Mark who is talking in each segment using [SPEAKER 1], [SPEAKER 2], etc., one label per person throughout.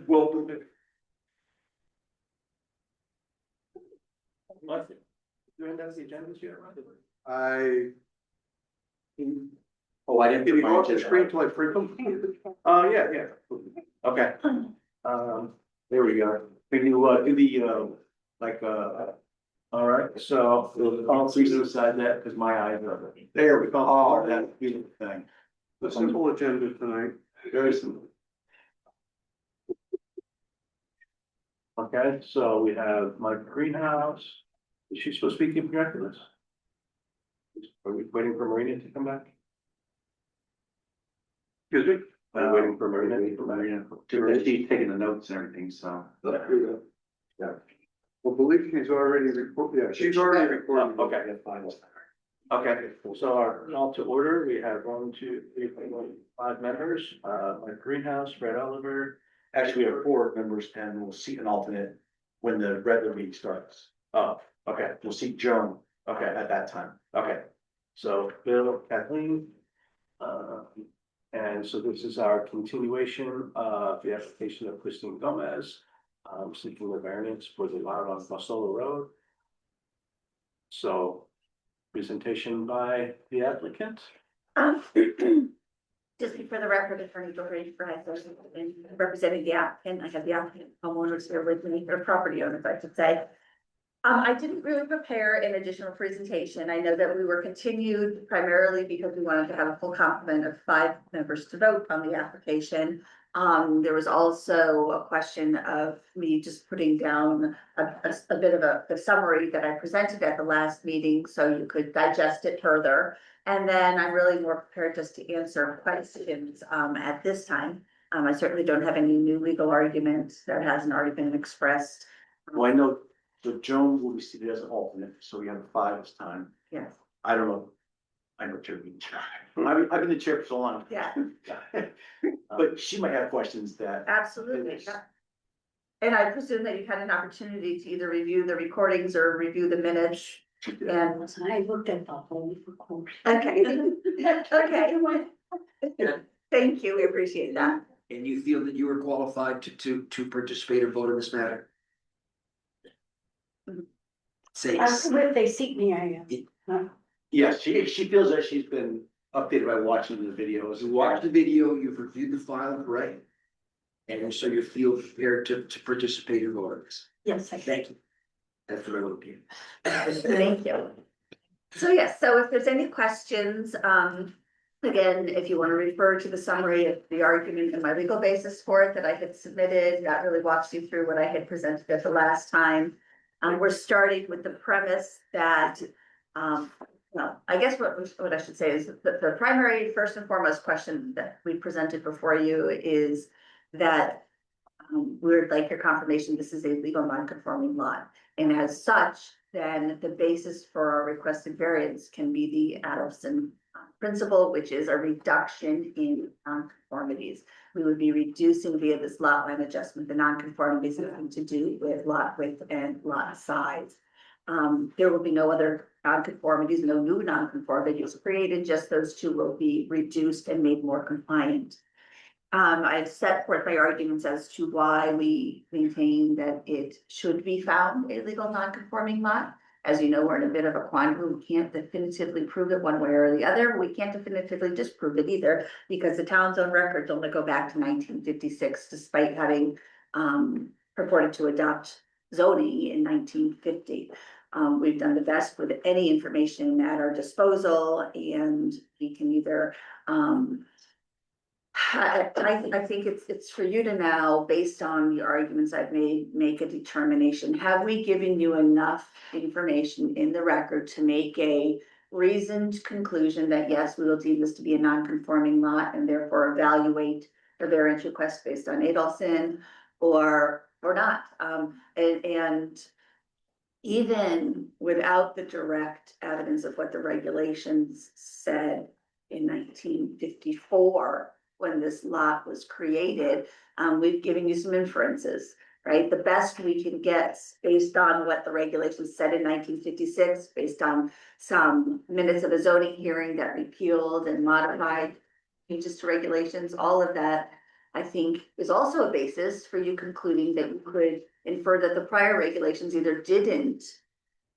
[SPEAKER 1] Well. Doing that as the agenda here, right? Oh, I didn't.
[SPEAKER 2] Can you go off the screen till I print them?
[SPEAKER 1] Yeah. Okay. There we go. Can you, do the, all right, so I'll please decide that because my eyes are. There we go. Oh, that beautiful thing.
[SPEAKER 2] The simple agenda tonight.
[SPEAKER 1] Very simple. Okay, so we have my greenhouse. Is she supposed to be keeping track of this? Are we waiting for Marina to come back?
[SPEAKER 2] Excuse me?
[SPEAKER 1] Are we waiting for Marina to come back?
[SPEAKER 3] She's taking the notes and everything, so.
[SPEAKER 2] Yeah. Well, believe she's already she's already recorded.
[SPEAKER 1] Oh, okay. Okay, so our call to order, we have 1, 2, 3, 4, 5 members, my greenhouse, Fred Oliver.
[SPEAKER 3] Actually, we have 4 members and we'll seat an alternate when the regular meeting starts.
[SPEAKER 1] Oh, okay,
[SPEAKER 3] We'll seat Joan
[SPEAKER 1] okay,
[SPEAKER 3] at that time.
[SPEAKER 1] okay. So Bill, Kathleen. And so this is our continuation of the application of Christine Gomez. Seeking a variance for the lot on Mussola Road. So presentation by the applicant.
[SPEAKER 4] Just for the record, Attorney George representing the applicant. I have the applicant homeowners here with me, or property owners, I should say. I didn't really prepare an additional presentation. I know that we were continued primarily because we wanted to have a full complement of 5 members to vote on the application. There was also a question of me just putting down a bit of a summary that I presented at the last meeting so you could digest it further. And then I'm really more prepared just to answer questions at this time. I certainly don't have any new legal arguments that hasn't already been expressed.
[SPEAKER 3] Well, I know, so Joan will be seated as an alternate, so we have 5 this time.
[SPEAKER 4] Yes,
[SPEAKER 3] I don't know. I know Chair being chair. I've been the chair for so long.
[SPEAKER 4] yeah,
[SPEAKER 3] But she might have questions that.
[SPEAKER 4] absolutely. And I presume that you've had an opportunity to either review the recordings or review the minutes. And
[SPEAKER 5] I looked at the whole report.
[SPEAKER 4] okay, okay. Thank you, we appreciate that.
[SPEAKER 6] And you feel that you are qualified to participate or vote in this matter? Say,
[SPEAKER 5] If they seat me, I am.
[SPEAKER 3] yes, she feels that she's been updated by watching the videos.
[SPEAKER 6] you watched the video, you've reviewed the file, right? And so you feel prepared to participate or vote.
[SPEAKER 5] Yes, I
[SPEAKER 6] Thank you. That's what I would be.
[SPEAKER 4] Thank you. So yes, so if there's any questions, again, if you want to refer to the summary of the argument and my legal basis for it that I had submitted, that really walks you through what I had presented at the last time. We're starting with the premise that, well, I guess what I should say is that the primary, first and foremost question that we presented before you is that we would like your confirmation this is a legal non-conforming lot. And as such, then the basis for our requested variance can be the Adolphson principle, which is a reduction in nonconformities. We would be reducing via this lot line adjustment, the nonconformities having to do with lot width and lot size. There will be no other nonconformities, no new nonconformities created, just those 2 will be reduced and made more compliant. I've set forth my arguments as to why we maintain that it should be found a legal non-conforming lot. As you know, we're in a bit of a quandary. We can't definitively prove it one way or the other. We can't definitively disprove it either because the town's own records only go back to 1956, despite having purported to adopt zoning in 1950. We've done the best with any information at our disposal, and we can either I think it's for you to now, based on the arguments I've made, make a determination. Have we given you enough information in the record to make a reasoned conclusion that yes, we will deem this to be a non-conforming lot and therefore evaluate the variance request based on Adolphson or not? And even without the direct evidence of what the regulations said in 1954, when this lot was created, we've given you some inferences, right? The best we can get based on what the regulations said in 1956, based on some minutes of a zoning hearing that repealed and modified changes to regulations, all of that I think is also a basis for you concluding that you could infer that the prior regulations either didn't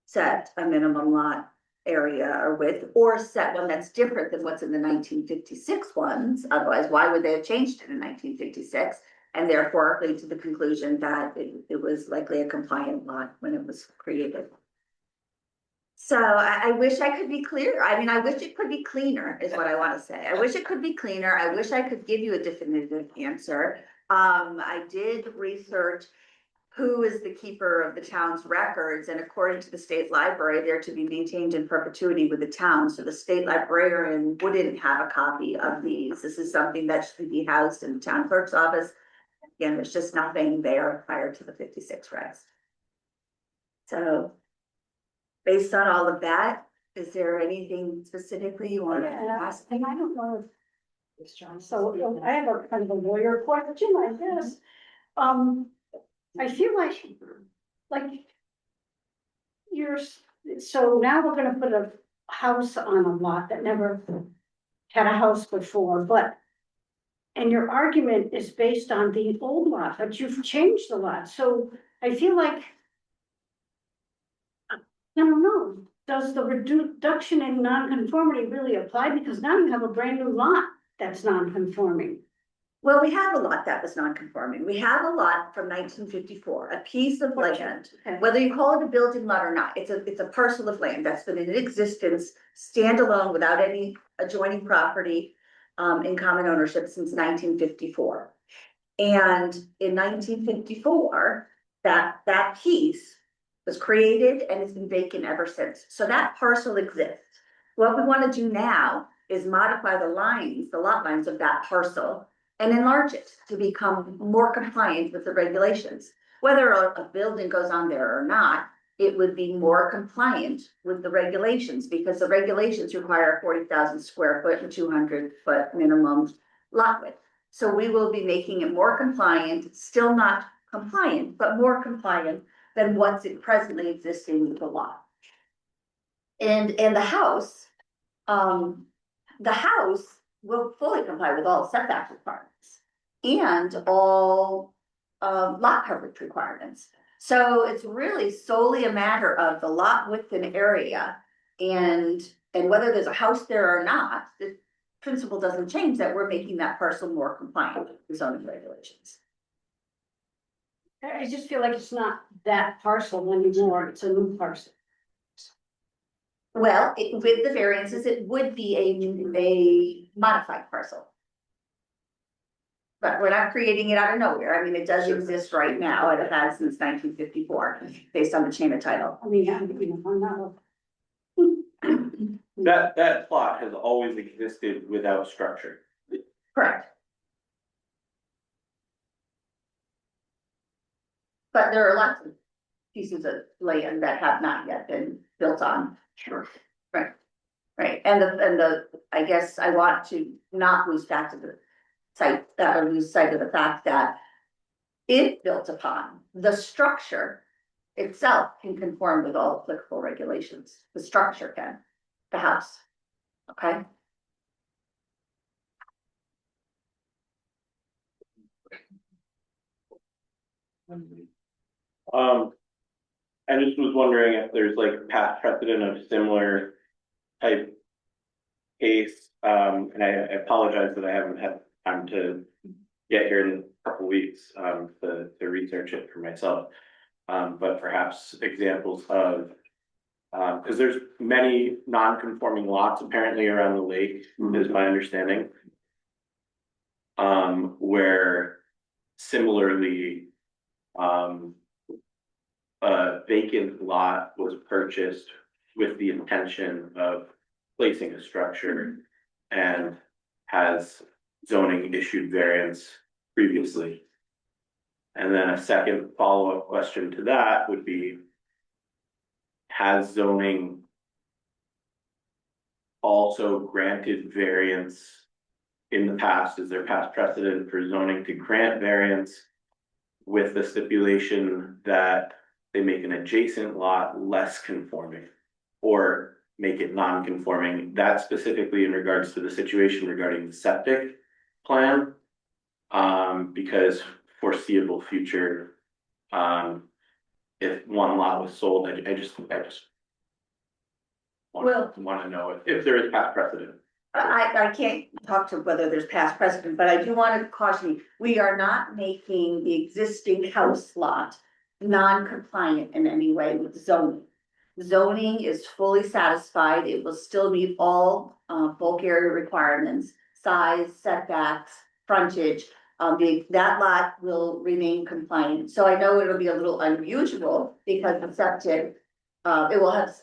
[SPEAKER 4] set a minimum lot area or width, or set one that's different than what's in the 1956 ones. Otherwise, why would they have changed it in 1956? And therefore lead to the conclusion that it was likely a compliant lot when it was created. So I wish I could be clear. I mean, I wish it could be cleaner is what I want to say. I wish it could be cleaner. I wish I could give you a definitive answer. I did research who is the keeper of the town's records, and according to the state library, they're to be maintained in perpetuity with the town. So the state librarian wouldn't have a copy of these. This is something that should be housed in the town clerk's office. Again, there's just nothing there prior to the 56 regs. So based on all of that, is there anything specifically you want to ask?
[SPEAKER 5] And I don't know if it's John, so I have a kind of a lawyer question, I guess. I feel like you're, so now we're gonna put a house on a lot that never had a house before, but and your argument is based on the old lot, but you've changed the lot, so I feel like I don't know, does the reduction in nonconformity really apply? Because now you have a brand new lot that's nonconforming.
[SPEAKER 4] Well, we have a lot that was non-conforming. We have a lot from 1954, a piece of land.
[SPEAKER 5] Okay.
[SPEAKER 4] Whether you call it a building lot or not, it's a parcel of land that's been in existence, standalone without any adjoining property, in common ownership since 1954. And in 1954, that piece was created and it's been vacant ever since. So that parcel exists. What we want to do now is modify the lot lines of that parcel and enlarge it to become more compliant with the regulations. Whether a building goes on there or not, it would be more compliant with the regulations, because the regulations require a 40,000 square foot and 200-foot minimum lot width. So we will be making it more compliant, still not compliant, but more compliant than what's presently existing with the lot. And the house will fully comply with all setback requirements and all lot coverage requirements. So it's really solely a matter of the lot width and area, and whether there's a house there or not, the principle doesn't change, that we're making that parcel more compliant with the zoning regulations.
[SPEAKER 5] I just feel like it's not that parcel anymore, it's a new parcel.
[SPEAKER 4] Well, with the variances, it would be a modified parcel. But we're not creating it out of nowhere. I mean, it does exist right now, and it has since 1954, based on the chain of title.
[SPEAKER 5] I mean, I'm not.
[SPEAKER 3] That plot has always existed without structure.
[SPEAKER 4] Correct. But there are lots of pieces of land that have not yet been built on.
[SPEAKER 3] Sure.
[SPEAKER 4] Right, right, and I guess I want to not lose sight of the sight, or lose sight of the fact that if built upon, the structure itself can conform with all applicable regulations. The structure can, the house, okay?
[SPEAKER 7] I just was wondering if there's like past precedent of similar type case, and I apologize that I haven't had time to get here in a couple weeks, to research it for myself. But perhaps examples of, because there's many non-conforming lots apparently around the lake, is my understanding. Where similarly, a vacant lot was purchased with the intention of placing a structure and has zoning issued variance previously. And then a second follow-up question to that would be, has zoning also granted variance in the past? Is there past precedent for zoning to grant variance with the stipulation that they make an adjacent lot less conforming or make it non-conforming? That specifically in regards to the situation regarding the septic plan. Because foreseeable future, if one lot was sold, I just.
[SPEAKER 4] Well-
[SPEAKER 7] Want to know if there is past precedent.
[SPEAKER 4] I can't talk to whether there's past precedent, but I do want to caution you, we are not making the existing house lot non-compliant in any way with zoning. Zoning is fully satisfied, it will still meet all bulk area requirements, size, setbacks, frontage. That lot will remain compliant, so I know it'll be a little unusual because the septic, it will have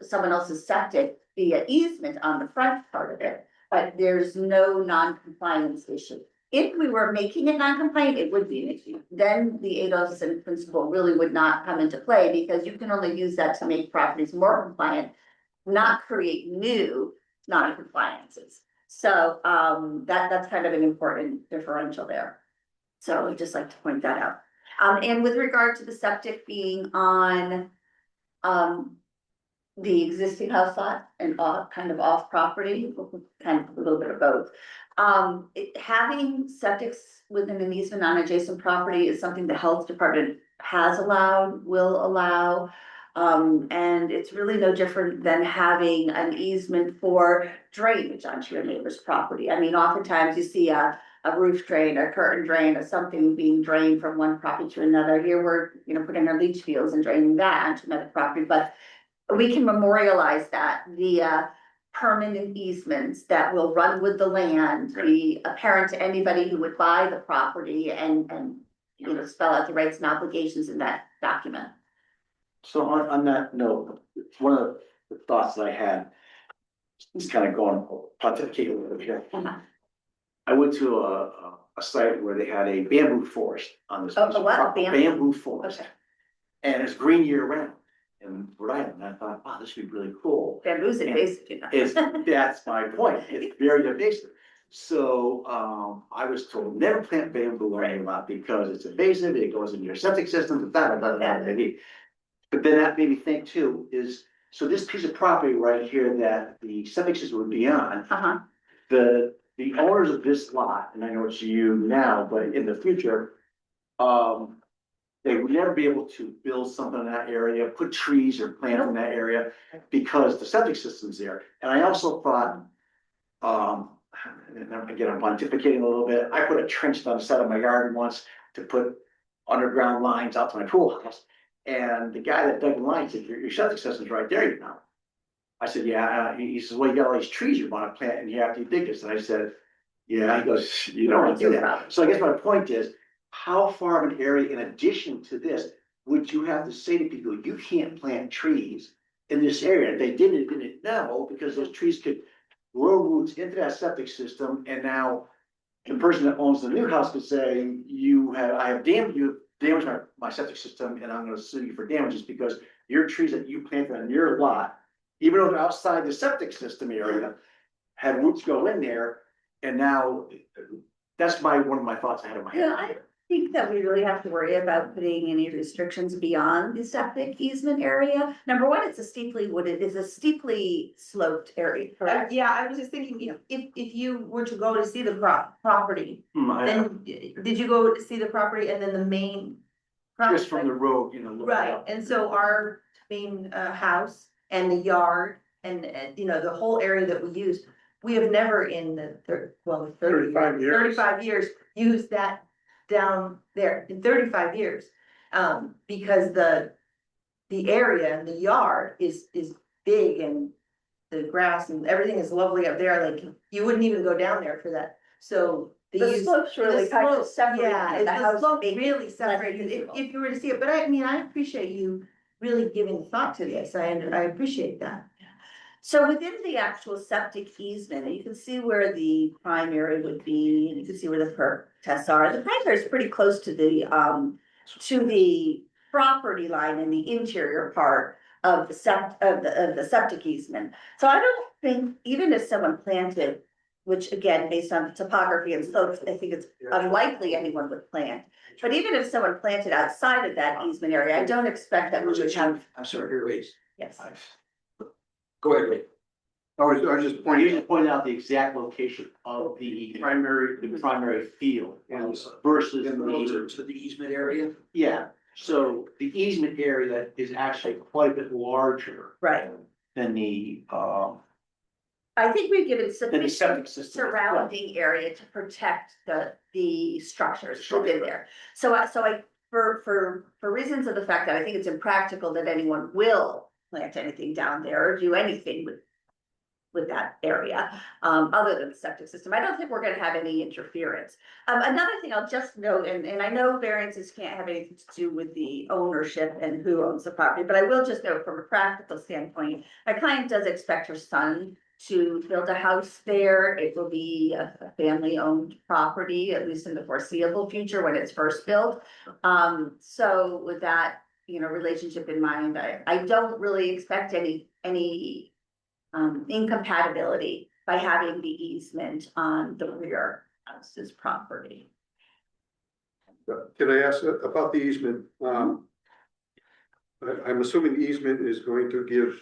[SPEAKER 4] someone else's septic via easement on the front part of it, but there's no non-compliance issue. If we were making it non-compliant, it would be an issue. Then the 807 principle really would not come into play because you can only use that to make properties more compliant, not create new non-compliances. So that's kind of an important differential there. So I'd just like to point that out. And with regard to the septic being on the existing house lot and kind of off property, kind of a little bit of both. Having septics within an easement on adjacent property is something the health department has allowed, will allow. And it's really no different than having an easement for drainage onto your neighbor's property. I mean, oftentimes you see a roof drain, a curtain drain, or something being drained from one property to another. Here we're, putting our leach fields and draining that onto another property, but we can memorialize that via permanent easements that will run with the land, be apparent to anybody who would buy the property and spell out the rights and obligations in that document.
[SPEAKER 3] So on that note, one of the thoughts that I had, is kind of going pontificate a little bit here. I went to a site where they had a bamboo forest on this.
[SPEAKER 4] Oh,
[SPEAKER 3] piece of
[SPEAKER 4] what?
[SPEAKER 3] property,
[SPEAKER 4] Bamboo?
[SPEAKER 3] Bamboo forest.
[SPEAKER 4] Okay.
[SPEAKER 3] And it's green year round in Rhode Island. And I thought, wow, this would be really cool.
[SPEAKER 4] Bamboo's invasive.
[SPEAKER 3] That's my point. It's very invasive. So I was told never plant bamboo on your lot because it's invasive, it goes into your septic system, blah, blah, blah, blah, blah. But then that made me think too, so this piece of property right here that the septic system would be on,
[SPEAKER 4] Uh-huh.
[SPEAKER 3] the owners of this lot, and I know it's you now, but in the future, they would never be able to build something in that area, put trees or plants in that area because the septic system's there. And I also thought, and again, I'm pontificating a little bit, I put a trench on the side of my garden once to put underground lines out to my pool house. And the guy that dug the line said, your septic system's right there, I said, yeah, he says, well, you got all these trees you wanna plant and you have to dig this. And I said, yeah, he goes, you don't wanna do that. So I guess my point is, how far of an area in addition to this, would you have to say to people, you can't plant trees in this area? If they didn't know, because those trees could grow roots into that septic system. And now the person that owns the new house could say, I have damaged my septic system and I'm gonna sue you for damages because your trees that you planted on your lot, even though they're outside the septic system area, had roots go in there. And now that's one of my thoughts I had in my head.
[SPEAKER 4] Yeah, I don't think that we really have to worry about putting any restrictions beyond the septic easement area. Number one, it's a steeply sloped area, correct?
[SPEAKER 8] Yeah, I was just thinking, if you were to go to see the property, then did you go to see the property and then the main?
[SPEAKER 3] Just from the road, look
[SPEAKER 8] Right,
[SPEAKER 3] up.
[SPEAKER 8] and so our main house and the yard and the whole area that we use, we have never in the
[SPEAKER 2] 35 years.
[SPEAKER 8] 35 years used that down there in 35 years. Because the area and the yard is big and the grass and everything is lovely up there, like you wouldn't even go down there for that, so.
[SPEAKER 4] The slope's really kind of separated.
[SPEAKER 8] Yeah,
[SPEAKER 4] the house
[SPEAKER 8] the slope
[SPEAKER 4] may be
[SPEAKER 8] really
[SPEAKER 4] less
[SPEAKER 8] separated,
[SPEAKER 4] usable.
[SPEAKER 8] if you were to see it, but I appreciate you really giving thought to this, I appreciate that.
[SPEAKER 4] So within the actual septic easement, you can see where the primary would be, and you can see where the perk tests are. The primary is pretty close to the property line in the interior part of the septic easement. So I don't think, even if someone planted, which again, based on topography and slopes, I think it's unlikely anyone would plant. But even if someone planted outside of that easement area, I don't expect that we would have,
[SPEAKER 6] I'm sorry, here, wait.
[SPEAKER 4] yes.
[SPEAKER 6] Go ahead, Ray.
[SPEAKER 2] I was just
[SPEAKER 1] You
[SPEAKER 2] pointing,
[SPEAKER 1] just pointed out the exact location of the primary field versus
[SPEAKER 6] Closer
[SPEAKER 1] the,
[SPEAKER 6] to the easement area.
[SPEAKER 1] yeah. So the easement area is actually quite a bit larger
[SPEAKER 4] Right.
[SPEAKER 1] than the,
[SPEAKER 4] I think we've given
[SPEAKER 1] than the septic
[SPEAKER 4] sufficient
[SPEAKER 1] system.
[SPEAKER 4] surrounding area to protect the structures
[SPEAKER 1] Structure.
[SPEAKER 4] within there. So for reasons of the fact that I think it's impractical that anyone will plant anything down there or do anything with that area, other than the septic system. I don't think we're gonna have any interference. Another thing I'll just note, and I know variances can't have anything to do with the ownership and who owns the property, but I will just note from a practical standpoint, my client does expect her son to build a house there. It will be a family-owned property, at least in the foreseeable future when it's first built. So with that, relationship in mind, I don't really expect any incompatibility by having the easement on the rear house's property.
[SPEAKER 2] can I ask about the easement? I'm assuming the easement is going to give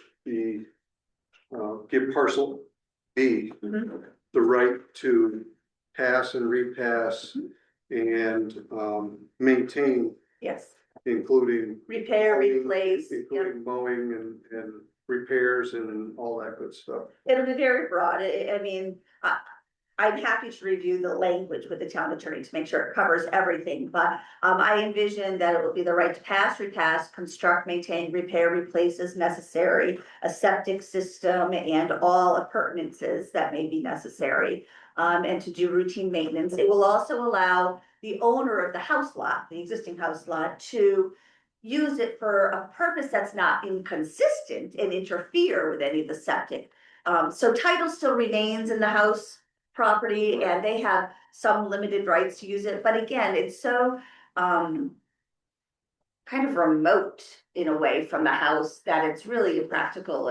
[SPEAKER 2] give parcel B
[SPEAKER 4] Mhm.
[SPEAKER 2] the right to pass and repass and maintain,
[SPEAKER 4] Yes,
[SPEAKER 2] including
[SPEAKER 4] repair, replace, yep.
[SPEAKER 2] including mowing and repairs and all that good stuff.
[SPEAKER 4] It'll be very broad. I mean, I'm happy to review the language with the town attorney to make sure it covers everything, but I envision that it will be the right to pass, repass, construct, maintain, repair, replace as necessary, a septic system and all appurtenances that may be necessary, and to do routine maintenance. It will also allow the owner of the house lot, the existing house lot, to use it for a purpose that's not inconsistent and interfere with any of the septic. So title still remains in the house property and they have some limited rights to use it, but again, it's so kind of remote in a way from the house that it's really impractical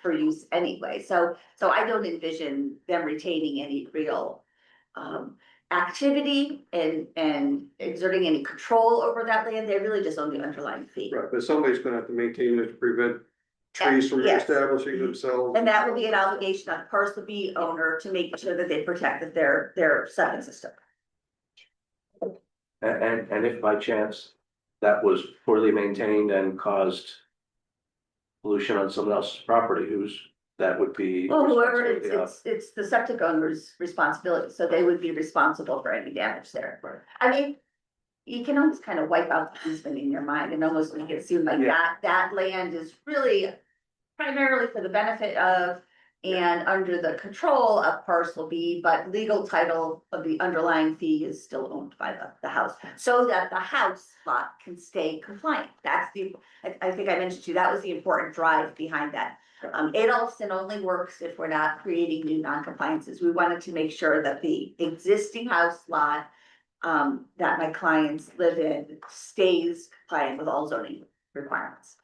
[SPEAKER 4] for use anyway. So I don't envision them retaining any real activity and exerting any control over that land. They really just own the underlying fee.
[SPEAKER 2] Right, but somebody's gonna have to maintain it to prevent trees from
[SPEAKER 4] Yes.
[SPEAKER 2] establishing themselves.
[SPEAKER 4] And that will be an obligation on the parcel B owner to make sure that they protect their septic system.
[SPEAKER 9] And if by chance that was poorly maintained and caused pollution on someone else's property, that would be.
[SPEAKER 4] Well, whoever,
[SPEAKER 9] responsibility of-
[SPEAKER 4] it's the septic owner's responsibility, so they would be responsible for any damage there.
[SPEAKER 9] Right.
[SPEAKER 4] I mean, you can almost kind of wipe out the easement in your mind and almost make it seem like that land is really primarily for the benefit of and under the control of parcel B, but legal title of the underlying fee is still owned by the house, so that the house lot can stay compliant. That's I think I mentioned to you, that was the important drive behind that. Adolphson only works if we're not creating new non-compliances. We wanted to make sure that the existing house lot that my clients live in stays compliant with all zoning requirements.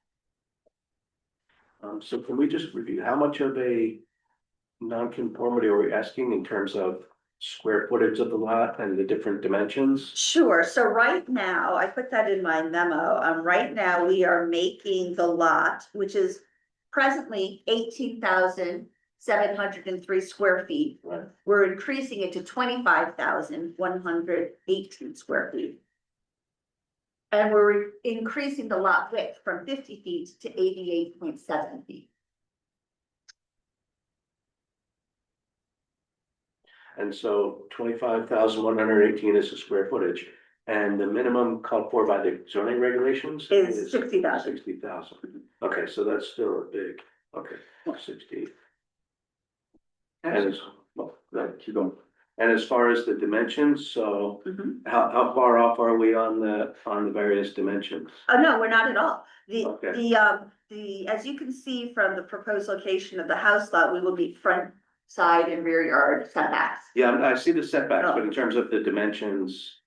[SPEAKER 9] So can we just review, how much of a non-conformity are we asking in terms of square footage of the lot and the different dimensions?
[SPEAKER 4] Sure, so right now, I put that in my memo, right now we are making the lot, which is presently 18,703 square feet.
[SPEAKER 9] Right.
[SPEAKER 4] We're increasing it to 25,118 square feet. And we're increasing the lot width from 50 feet to 88.7 feet.
[SPEAKER 9] And so 25,118 is the square footage, and the minimum called for by the zoning regulations
[SPEAKER 4] Is 60,000.
[SPEAKER 9] 60,000. Okay, so that's still a big, okay, 60. And as, well, keep going. And as far as the dimensions, so
[SPEAKER 4] Mhm.
[SPEAKER 9] how far off are we on the various dimensions?
[SPEAKER 4] Oh, no, we're not at all.
[SPEAKER 9] Okay.
[SPEAKER 4] As you can see from the proposed location of the house lot, we will be front, side and rear yard setbacks.
[SPEAKER 9] Yeah, I see the setbacks,
[SPEAKER 4] Oh.
[SPEAKER 9] but in terms of the dimensions,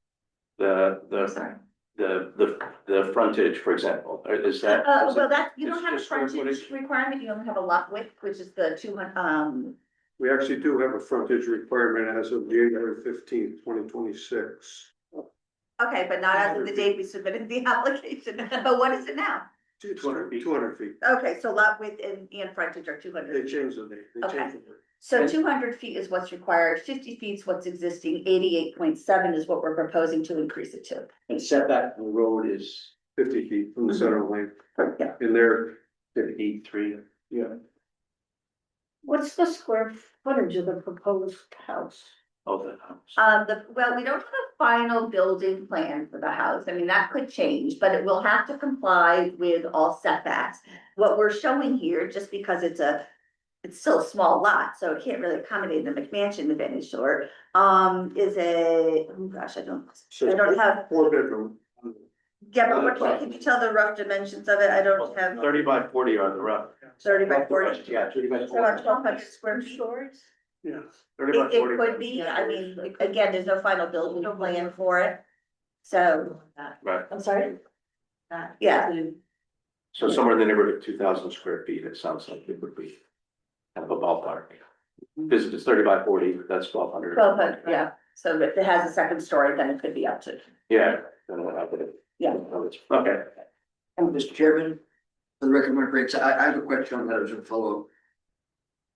[SPEAKER 4] Sorry.
[SPEAKER 9] the frontage, for example, is that?
[SPEAKER 4] Well, you don't
[SPEAKER 9] it's
[SPEAKER 4] have a
[SPEAKER 9] just square
[SPEAKER 4] frontage
[SPEAKER 9] footage?
[SPEAKER 4] requirement, you only have a lot width, which is the 200,
[SPEAKER 2] We actually do have a frontage requirement as of January 15th, 2026.
[SPEAKER 4] okay, but not as of the date we submitted the application, but what is it now?
[SPEAKER 2] 200 feet.
[SPEAKER 4] Okay, so lot width and frontage are two
[SPEAKER 2] They
[SPEAKER 4] hundred.
[SPEAKER 2] changed it, they
[SPEAKER 4] Okay.
[SPEAKER 2] changed it.
[SPEAKER 4] So 200 feet is what's required, 50 feet is what's existing, 88.7 is what we're proposing to increase it to.
[SPEAKER 3] And setback from the road is,
[SPEAKER 2] 50 feet from the center lane,
[SPEAKER 4] Yeah.
[SPEAKER 2] and they're
[SPEAKER 9] 53.
[SPEAKER 2] yeah.
[SPEAKER 5] What's the square footage of the proposed house?
[SPEAKER 9] of the house.
[SPEAKER 4] Well, we don't have a final building plan for the house. I mean, that could change, but it will have to comply with all setbacks. What we're showing here, just because it's still a small lot, so it can't really accommodate the McMansion of any sort, is a, oh gosh, I don't have,
[SPEAKER 2] 4 bedroom.
[SPEAKER 4] yeah, but what, can you tell the rough dimensions of it? I don't have
[SPEAKER 9] 30 by 40 are the rough.
[SPEAKER 4] 30 by 40.
[SPEAKER 3] yeah, 30 by
[SPEAKER 4] It's about
[SPEAKER 3] 40.
[SPEAKER 4] 1,200 square
[SPEAKER 5] Two
[SPEAKER 4] feet.
[SPEAKER 5] stories?
[SPEAKER 2] Yeah.
[SPEAKER 9] 30 by
[SPEAKER 4] It
[SPEAKER 9] 40.
[SPEAKER 4] could be, I mean, again, there's no final building plan for it. So,
[SPEAKER 9] Right,
[SPEAKER 5] I'm sorry?
[SPEAKER 4] yeah,
[SPEAKER 9] so somewhere in the neighborhood of 2,000 square feet, it sounds like it would be kind of a ballpark. Because if it's 30 by 40, that's 1,200.
[SPEAKER 4] 1,200, yeah. So if it has a second story, then it could be up to,
[SPEAKER 9] Yeah, then we'll have it.
[SPEAKER 4] yeah.
[SPEAKER 9] Okay.
[SPEAKER 6] Mr. Chairman, for the record, Mark Riggs, I have a question on that as a follow-up.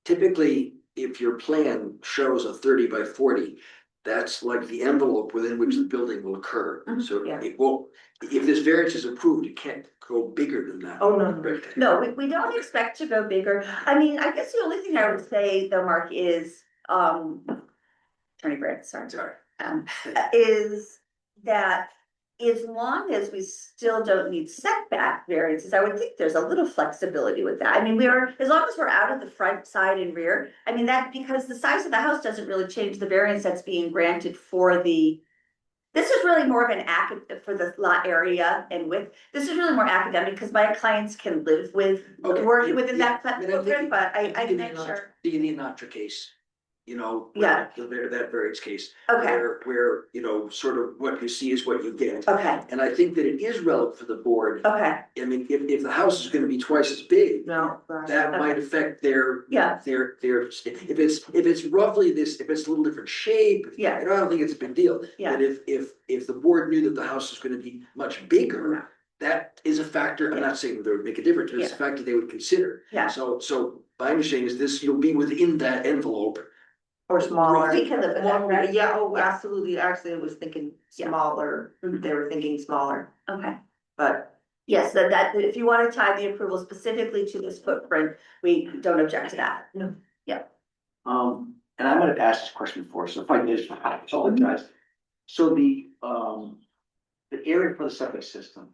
[SPEAKER 6] Typically, if your plan shows a 30 by 40, that's like the envelope within which the building will occur.
[SPEAKER 4] Mhm,
[SPEAKER 6] So
[SPEAKER 4] yeah.
[SPEAKER 6] it won't, if this variance is approved, you can't go bigger than that.
[SPEAKER 8] Oh, no.
[SPEAKER 4] No, we don't expect to go bigger. I mean, I guess the only thing I would say though, Mark, is, Attorney Brand, sorry. Is that as long as we still don't need setback variances, I would think there's a little flexibility with that. I mean, as long as we're out of the front, side and rear, I mean, that, because the size of the house doesn't really change the variance that's being granted for this is really more of an for the lot area and width. This is really more academic because my clients can live with,
[SPEAKER 6] Okay,
[SPEAKER 4] working within
[SPEAKER 6] yeah,
[SPEAKER 4] that
[SPEAKER 6] I mean, I'm
[SPEAKER 4] footprint,
[SPEAKER 6] thinking-
[SPEAKER 4] but I'm
[SPEAKER 6] thinking
[SPEAKER 4] not
[SPEAKER 6] in an
[SPEAKER 4] sure.
[SPEAKER 6] Thinking in an case, you know.
[SPEAKER 4] Yeah.
[SPEAKER 6] That variance case.
[SPEAKER 4] Okay.
[SPEAKER 6] Where, you know, sort of what you see is what you get.
[SPEAKER 4] Okay,
[SPEAKER 6] And I think that it is relevant for the board.
[SPEAKER 4] okay,
[SPEAKER 6] I mean, if the house is gonna be twice as big,
[SPEAKER 8] No.
[SPEAKER 6] that might affect their.
[SPEAKER 4] Yeah.
[SPEAKER 6] Their, if it's roughly this, if it's a little different shape.
[SPEAKER 4] Yeah.
[SPEAKER 6] I don't think it's a big deal.
[SPEAKER 4] Yeah.
[SPEAKER 6] But if the board knew that the house is gonna be much bigger, that is a factor. I'm not saying that it would make a difference, but it's a factor they would consider.
[SPEAKER 4] yeah.
[SPEAKER 6] So my understanding is this, you'll be within that envelope.
[SPEAKER 8] Or smaller.
[SPEAKER 4] We can live with that, right?
[SPEAKER 8] Yeah, oh, absolutely, actually, I was thinking
[SPEAKER 4] Yeah.
[SPEAKER 8] smaller,
[SPEAKER 4] Mhm.
[SPEAKER 8] they were thinking smaller,
[SPEAKER 4] Okay.
[SPEAKER 8] but.
[SPEAKER 4] Yes, that, if you want to tie the approval specifically to this footprint, we don't object to that.
[SPEAKER 8] No.
[SPEAKER 4] Yeah.
[SPEAKER 3] And I might have asked this question before, so if I did, I apologize. So the area for the septic system,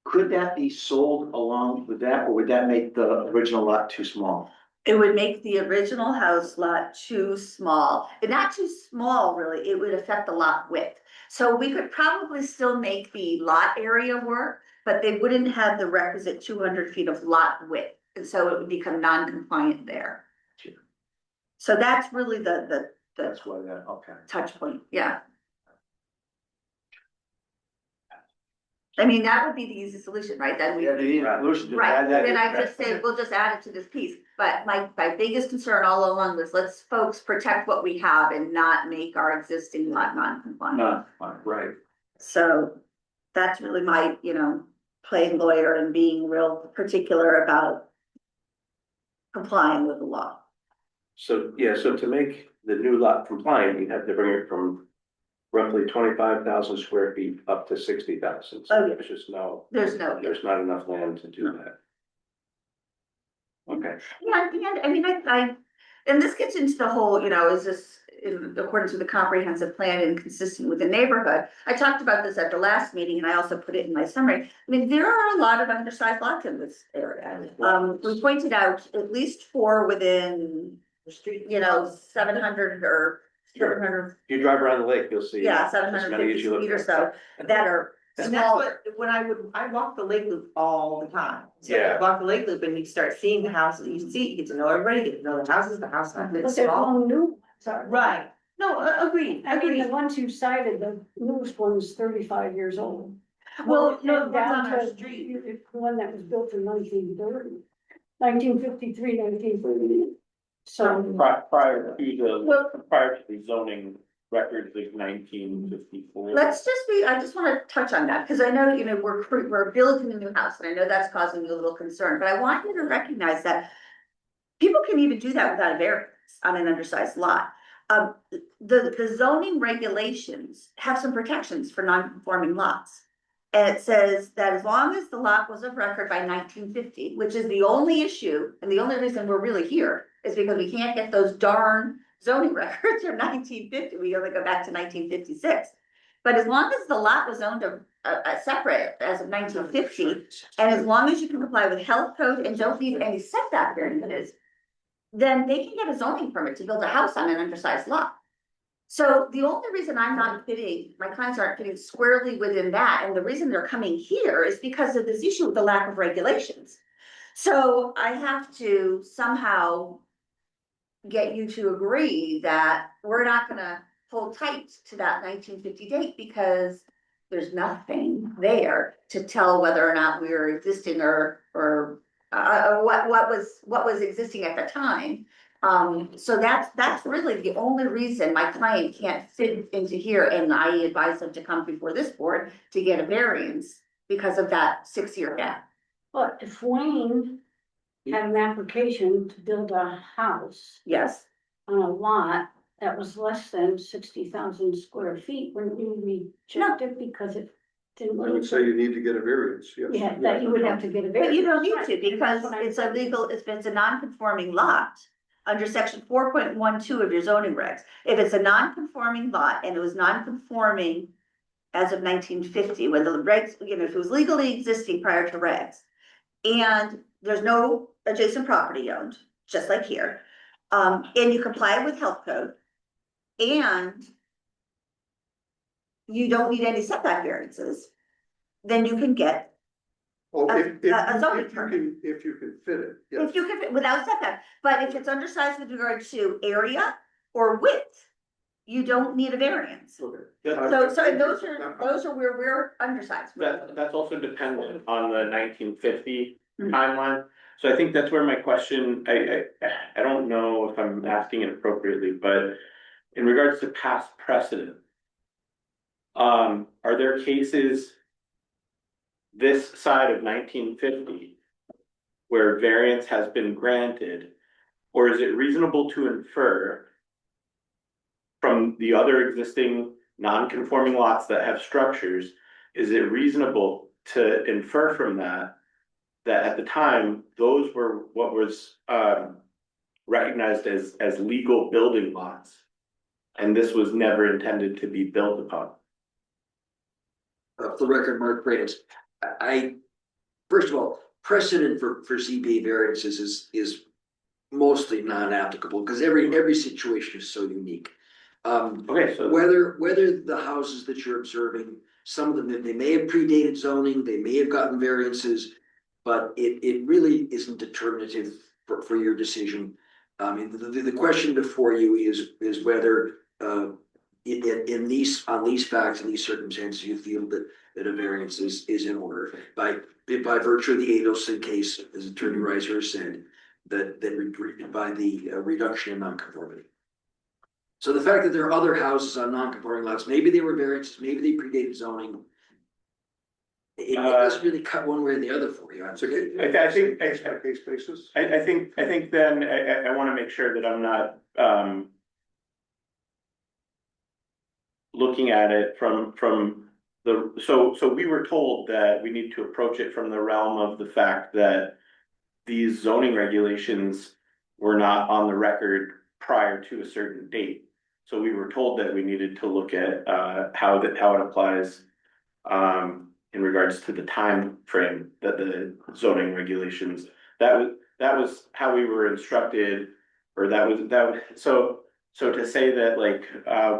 [SPEAKER 3] could that be sold along with that, or would that make the original lot too small?
[SPEAKER 4] It would make the original house lot too small, and not too small, really, it would affect the lot width. So we could probably still make the lot area work, but they wouldn't have the requisite 200 feet of lot width, and so it would become non-compliant there. So that's really the
[SPEAKER 3] That's why that, okay.
[SPEAKER 4] touch point, yeah. I mean, that would be the easy solution, right? Then we.
[SPEAKER 3] Yeah, the solution to
[SPEAKER 4] Right,
[SPEAKER 3] add that.
[SPEAKER 4] then I just say, we'll just add it to this piece, but my biggest concern all along was, let's folks protect what we have and not make our existing lot non-compliant.
[SPEAKER 3] No, fine.
[SPEAKER 9] Right.
[SPEAKER 4] So that's really my, playing lawyer and being real particular about complying with the law.
[SPEAKER 9] So, yeah, so to make the new lot compliant, you'd have to bring it from roughly 25,000 square feet up to 60,000. So
[SPEAKER 4] Oh, yeah.
[SPEAKER 9] there's just no.
[SPEAKER 4] There's no-
[SPEAKER 9] There's not enough land to do that. Okay.
[SPEAKER 4] Yeah, and I mean, and this gets into the whole, is this in accordance with the comprehensive plan and consistent with the neighborhood? I talked about this at the last meeting and I also put it in my summary. I mean, there are a lot of undersized lots in this area. We pointed out at least 4 within,
[SPEAKER 8] The street.
[SPEAKER 4] 700 or 700,
[SPEAKER 9] If you drive around the lake, you'll see.
[SPEAKER 4] yeah,
[SPEAKER 9] as many
[SPEAKER 4] 750
[SPEAKER 9] as you look
[SPEAKER 4] feet or
[SPEAKER 9] for.
[SPEAKER 4] so that are
[SPEAKER 8] And that's
[SPEAKER 4] smaller.
[SPEAKER 8] what, when I walk the lake loop all the time. So
[SPEAKER 9] Yeah.
[SPEAKER 8] I walk the lake loop and you start seeing the houses, you get to know everybody, get to know the houses,
[SPEAKER 5] But
[SPEAKER 8] it's
[SPEAKER 5] there's
[SPEAKER 8] small.
[SPEAKER 5] no new ones, are there?
[SPEAKER 8] Right, no, agreed,
[SPEAKER 5] I mean, the
[SPEAKER 8] agreed.
[SPEAKER 5] ones you cited, the newest one's 35 years old.
[SPEAKER 8] Well, no,
[SPEAKER 5] And
[SPEAKER 8] the ones on
[SPEAKER 5] down
[SPEAKER 8] our
[SPEAKER 5] to
[SPEAKER 8] street.
[SPEAKER 5] The one that was built in 1930, 1953, 1930. So,
[SPEAKER 7] Prior to
[SPEAKER 4] Well,
[SPEAKER 7] prior to the zoning records like 1954.
[SPEAKER 4] I just wanna touch on that, cause I know, we're building a new house, and I know that's causing you a little concern, but I want you to recognize that people can even do that without a variance on an undersized lot. The zoning regulations have some protections for non-conforming lots. And it says that as long as the lot was of record by 1950, which is the only issue, and the only reason we're really here is because we can't get those darn zoning records from 1950, we only go back to 1956. But as long as the lot was owned a separate as of 1950, and as long as you can comply with health code and don't need any setback variances, then they can get a zoning permit to build a house on an undersized lot. So the only reason I'm not fitting, my clients aren't fitting squarely within that, and the reason they're coming here is because of this issue with the lack of regulations. So I have to somehow get you to agree that we're not gonna hold tight to that 1950 date because there's nothing there to tell whether or not we were existing or what was existing at the time. So that's really the only reason my client can't fit into here, and I advise them to come before this board to get a variance because of that 6-year gap.
[SPEAKER 5] But if Wayne had an application to build a house
[SPEAKER 4] Yes,
[SPEAKER 5] on a lot that was less than 60,000 square feet, wouldn't you reject it because it didn't?
[SPEAKER 2] I would say you need to get a variance, yes.
[SPEAKER 5] Yeah, that you would have to get a variance.
[SPEAKER 4] but you don't need to, because
[SPEAKER 5] That's what I'm
[SPEAKER 4] it's
[SPEAKER 5] saying.
[SPEAKER 4] illegal if it's a non-conforming lot. Under section 4.12 of your zoning regs, if it's a non-conforming lot and it was non-conforming as of 1950, when the regs, if it was legally existing prior to regs, and there's no adjacent property owned, just like here, and you comply with health code, and you don't need any setback variances, then you can get,
[SPEAKER 2] Oh,
[SPEAKER 4] a zoning
[SPEAKER 2] if you can fit it, yes.
[SPEAKER 4] if you can, without setback, but if it's undersized with regard to area or width, you don't need a variance.
[SPEAKER 2] Okay.
[SPEAKER 4] So those are where we're undersized.
[SPEAKER 7] That's also dependent on the 1950
[SPEAKER 4] Mhm.
[SPEAKER 7] timeline. So I think that's where my question, I don't know if I'm asking it appropriately, but in regards to past precedent, are there cases this side of 1950 where variance has been granted, or is it reasonable to infer from the other existing non-conforming lots that have structures, is it reasonable to infer from that at the time, those were what was recognized as legal building lots, and this was never intended to be built upon?
[SPEAKER 6] For the record, Mark Brains, first of all, precedent for ZBA variances is mostly non-applicable, because every situation is so unique.
[SPEAKER 7] Okay, so
[SPEAKER 6] Whether the houses that you're observing, some of them, they may have predated zoning, they may have gotten variances, but it really isn't determinative for your decision. I mean, the question before you is whether on these facts and these circumstances, you feel that a variance is in order by virtue of the Adelson case, as Attorney Reiser has said, that by the reduction in nonconformity. So the fact that there are other houses on non-conforming lots, maybe they were variances, maybe they predated zoning. It doesn't really cut one way or the other for you.
[SPEAKER 7] I think
[SPEAKER 2] Case by case basis.
[SPEAKER 7] I think then I want to make sure that I'm not looking at it from the, so we were told that we need to approach it from the realm of the fact that these zoning regulations were not on the record prior to a certain date. So we were told that we needed to look at how it applies in regards to the time frame that the zoning regulations, that was how we were instructed, or so to say that like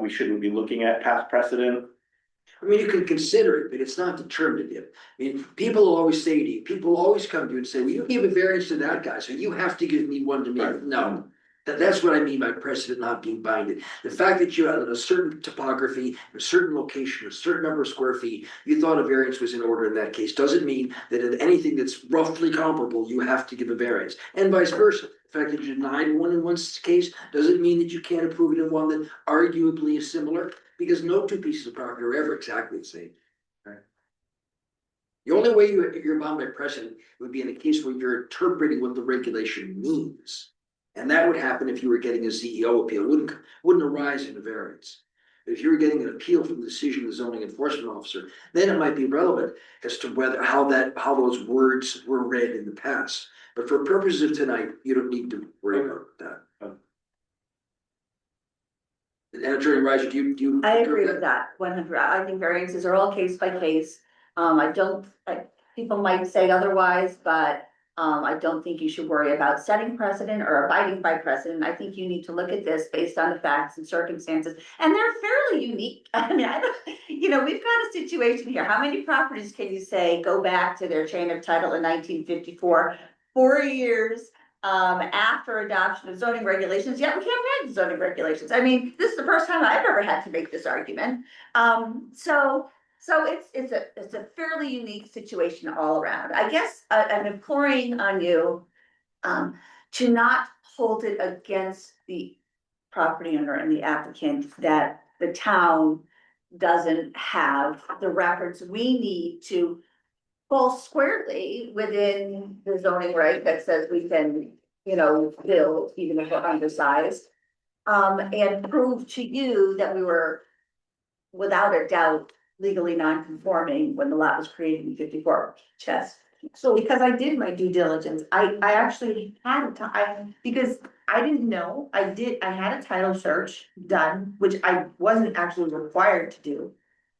[SPEAKER 7] we shouldn't be looking at past precedent.
[SPEAKER 6] I mean, you can consider it, but it's not determinative. I mean, people will always say to you, people will always come to you and say, well, you gave a variance to that guy, so you have to give me one to me. No, That's what I mean by precedent not being binding. The fact that you had a certain topography, a certain location, a certain number of square feet, you thought a variance was in order in that case, doesn't mean that in anything that's roughly comparable, you have to give a variance, and vice versa. The fact that you denied one in one case doesn't mean that you can't approve it in one that arguably is similar, because no two pieces of property are ever exactly the same. The only way you're bound by precedent would be in a case where you're interpreting what the regulation means. And that would happen if you were getting a CEO appeal, wouldn't arise in a variance. If you were getting an appeal from the decision of the zoning enforcement officer, then it might be relevant as to how those words were read in the past. But for purposes of tonight, you don't need to worry about that. And Attorney Reiser, do you?
[SPEAKER 4] I agree with that 100. I think variances are all case by case. People might say otherwise, but I don't think you should worry about setting precedent or abiding by precedent. I think you need to look at this based on the facts and circumstances, and they're fairly unique. I mean, we've got a situation here. How many properties can you say go back to their chain of title in 1954, 4 years after adoption of zoning regulations? Yet we can't read the zoning regulations. I mean, this is the first time I've ever had to make this argument. So it's a fairly unique situation all around. I guess I'm imploring on you to not hold it against the property owner and the applicant that the town doesn't have the records we need to fall squarely within the zoning right that says we can, build even if we're undersized, and prove to you that we were without a doubt legally non-conforming when the lot was created in 54. Chess.
[SPEAKER 8] So because I did my due diligence, I actually had because I didn't know, I had a title search done, which I wasn't actually required to do.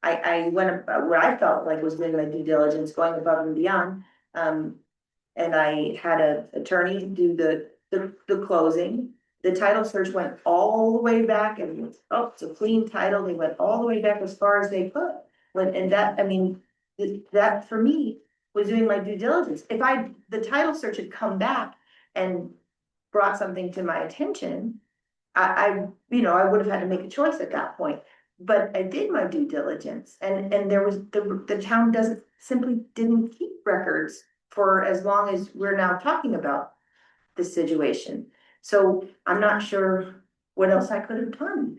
[SPEAKER 8] I went what I felt like was doing my due diligence, going above and beyond. And I had an attorney do the closing. The title search went all the way back and it's a clean title. They went all the way back as far as they could. That for me was doing my due diligence. If the title search had come back and brought something to my attention, I would have had to make a choice at that point. But I did my due diligence, and there was the town didn't keep records for as long as we're now talking about this situation. So I'm not sure what else I could have done.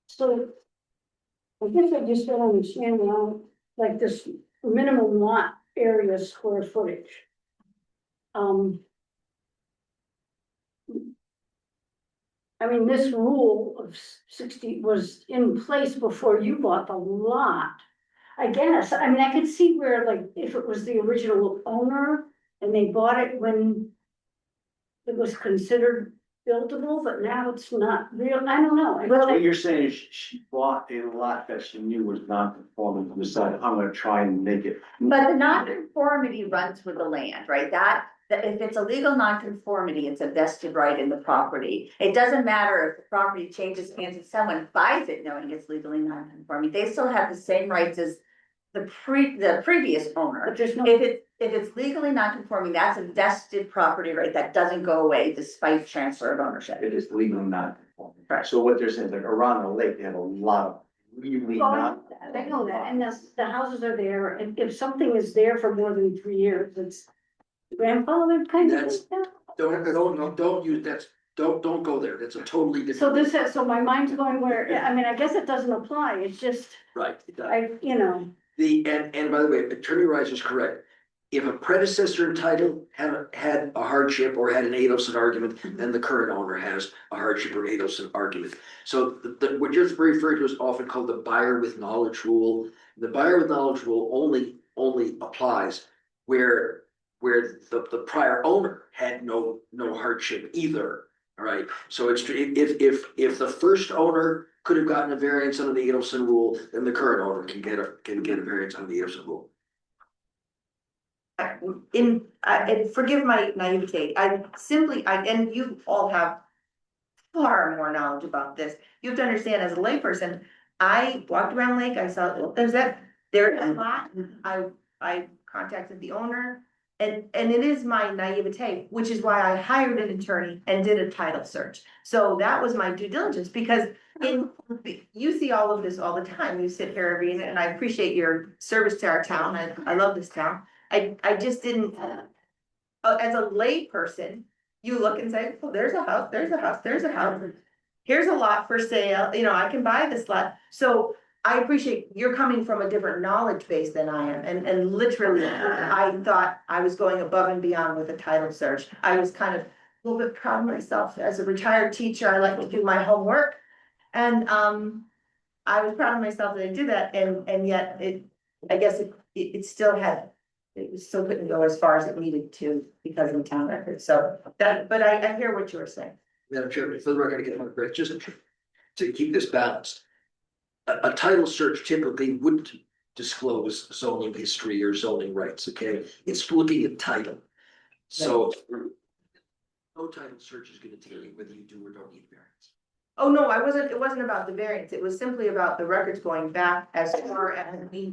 [SPEAKER 5] So I guess I just don't understand now, like this minimum lot area square footage. I mean, this rule of 60 was in place before you bought the lot. I guess, I mean, I could see where, like, if it was the original owner and they bought it when it was considered buildable, but now it's not real, I don't know.
[SPEAKER 3] What you're saying is she bought a lot that she knew was non-conforming and decided, I'm gonna try and make it.
[SPEAKER 4] But the non-conformity runs with the land, right? That if it's a legal non-conformity, it's a vested right in the property. It doesn't matter if the property changes hands and someone buys it knowing it's legally non-conforming. They still have the same rights as the previous owner.
[SPEAKER 5] But there's no.
[SPEAKER 4] If it's legally non-conforming, that's a vested property right that doesn't go away despite transfer of ownership.
[SPEAKER 3] It is legally non-conforming.
[SPEAKER 4] Right.
[SPEAKER 3] So what they're saying is like around the lake, they have a lot of really not.
[SPEAKER 5] I know that, and the houses are there, and if something is there for more than 3 years, it's grandfather kind of.
[SPEAKER 6] Don't go there. That's a totally different.
[SPEAKER 5] So my mind's going where, I mean, I guess it doesn't apply, it's just,
[SPEAKER 6] Right, it does.
[SPEAKER 5] I.
[SPEAKER 6] By the way, Attorney Rice is correct. If a predecessor in title had a hardship or had an Adelson argument, then the current owner has a hardship or Adelson argument. So what you're referring to is often called the buyer with knowledge rule. The buyer with knowledge rule only applies where the prior owner had no hardship either. All right, so it's if the first owner could have gotten a variance under the Adelson rule, then the current owner can get a variance under the Adelson rule.
[SPEAKER 8] And forgive my naivete, and you all have far more knowledge about this. You have to understand, as a layperson, I walked around Lake, I saw, there's a lot. I contacted the owner. And it is my naivete, which is why I hired an attorney and did a title search. So that was my due diligence, because you see all of this all the time. You sit here every, and I appreciate your service to our town. I love this town. I just didn't, as a lay person, you look and say, oh, there's a house, there's a house, there's a house. Here's a lot for sale, I can buy this lot. So I appreciate you're coming from a different knowledge base than I am, and literally, I thought I was going above and beyond with a title search. I was kind of a little bit proud of myself. As a retired teacher, I like to do my homework. And, I was proud of myself that I did that, and yet I guess it still had, it still couldn't go as far as it needed to because of the town record, so that, but I hear what you were saying.
[SPEAKER 6] Madam Chairman, for the record, again, I'm correct, just to keep this balanced. A title search typically wouldn't disclose zoning history or zoning rights, okay? It's looking at title. So no title search is gonna tell you whether you do or don't need variance.
[SPEAKER 8] Oh, no, it wasn't about the variance, it was simply about the records going back as far as we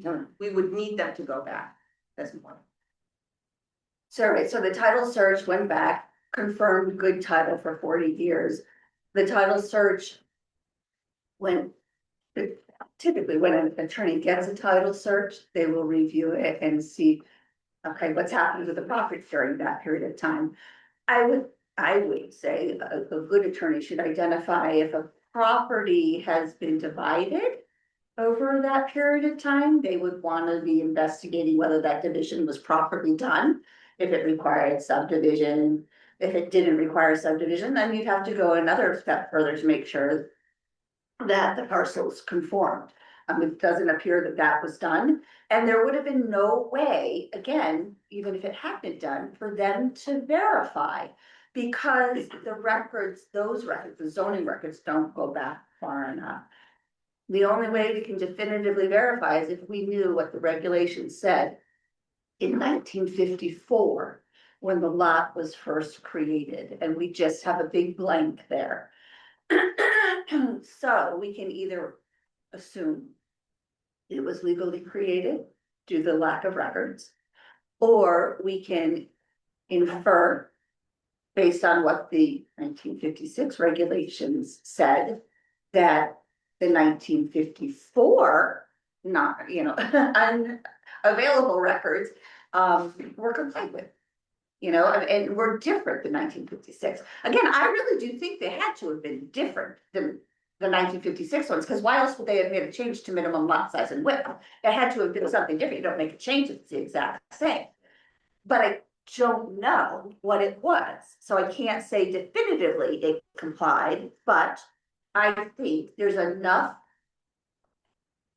[SPEAKER 8] would need them to go back. That's one.
[SPEAKER 4] So the title search went back, confirmed good title for 40 years. The title search when typically when an attorney gets a title search, they will review it and see, okay, what's happened to the property during that period of time. I would say a good attorney should identify if a property has been divided over that period of time. They would want to be investigating whether that division was properly done. If it required subdivision, if it didn't require subdivision, then you'd have to go another step further to make sure that the parcels conformed. It doesn't appear that that was done, and there would have been no way, again, even if it had been done, for them to verify. Because the records, those records, the zoning records don't go back far enough. The only way we can definitively verify is if we knew what the regulations said in 1954, when the lot was first created, and we just have a big blank there. So we can either assume it was legally created due to the lack of records, or we can infer based on what the 1956 regulations said, that the 1954 unavailable records were complied with. And were different than 1956. Again, I really do think they had to have been different than the 1956 ones, because why else would they have made a change to minimum lot size and width? It had to have been something different. You don't make a change if it's the exact same. But I don't know what it was, so I can't say definitively it complied, but I think there's enough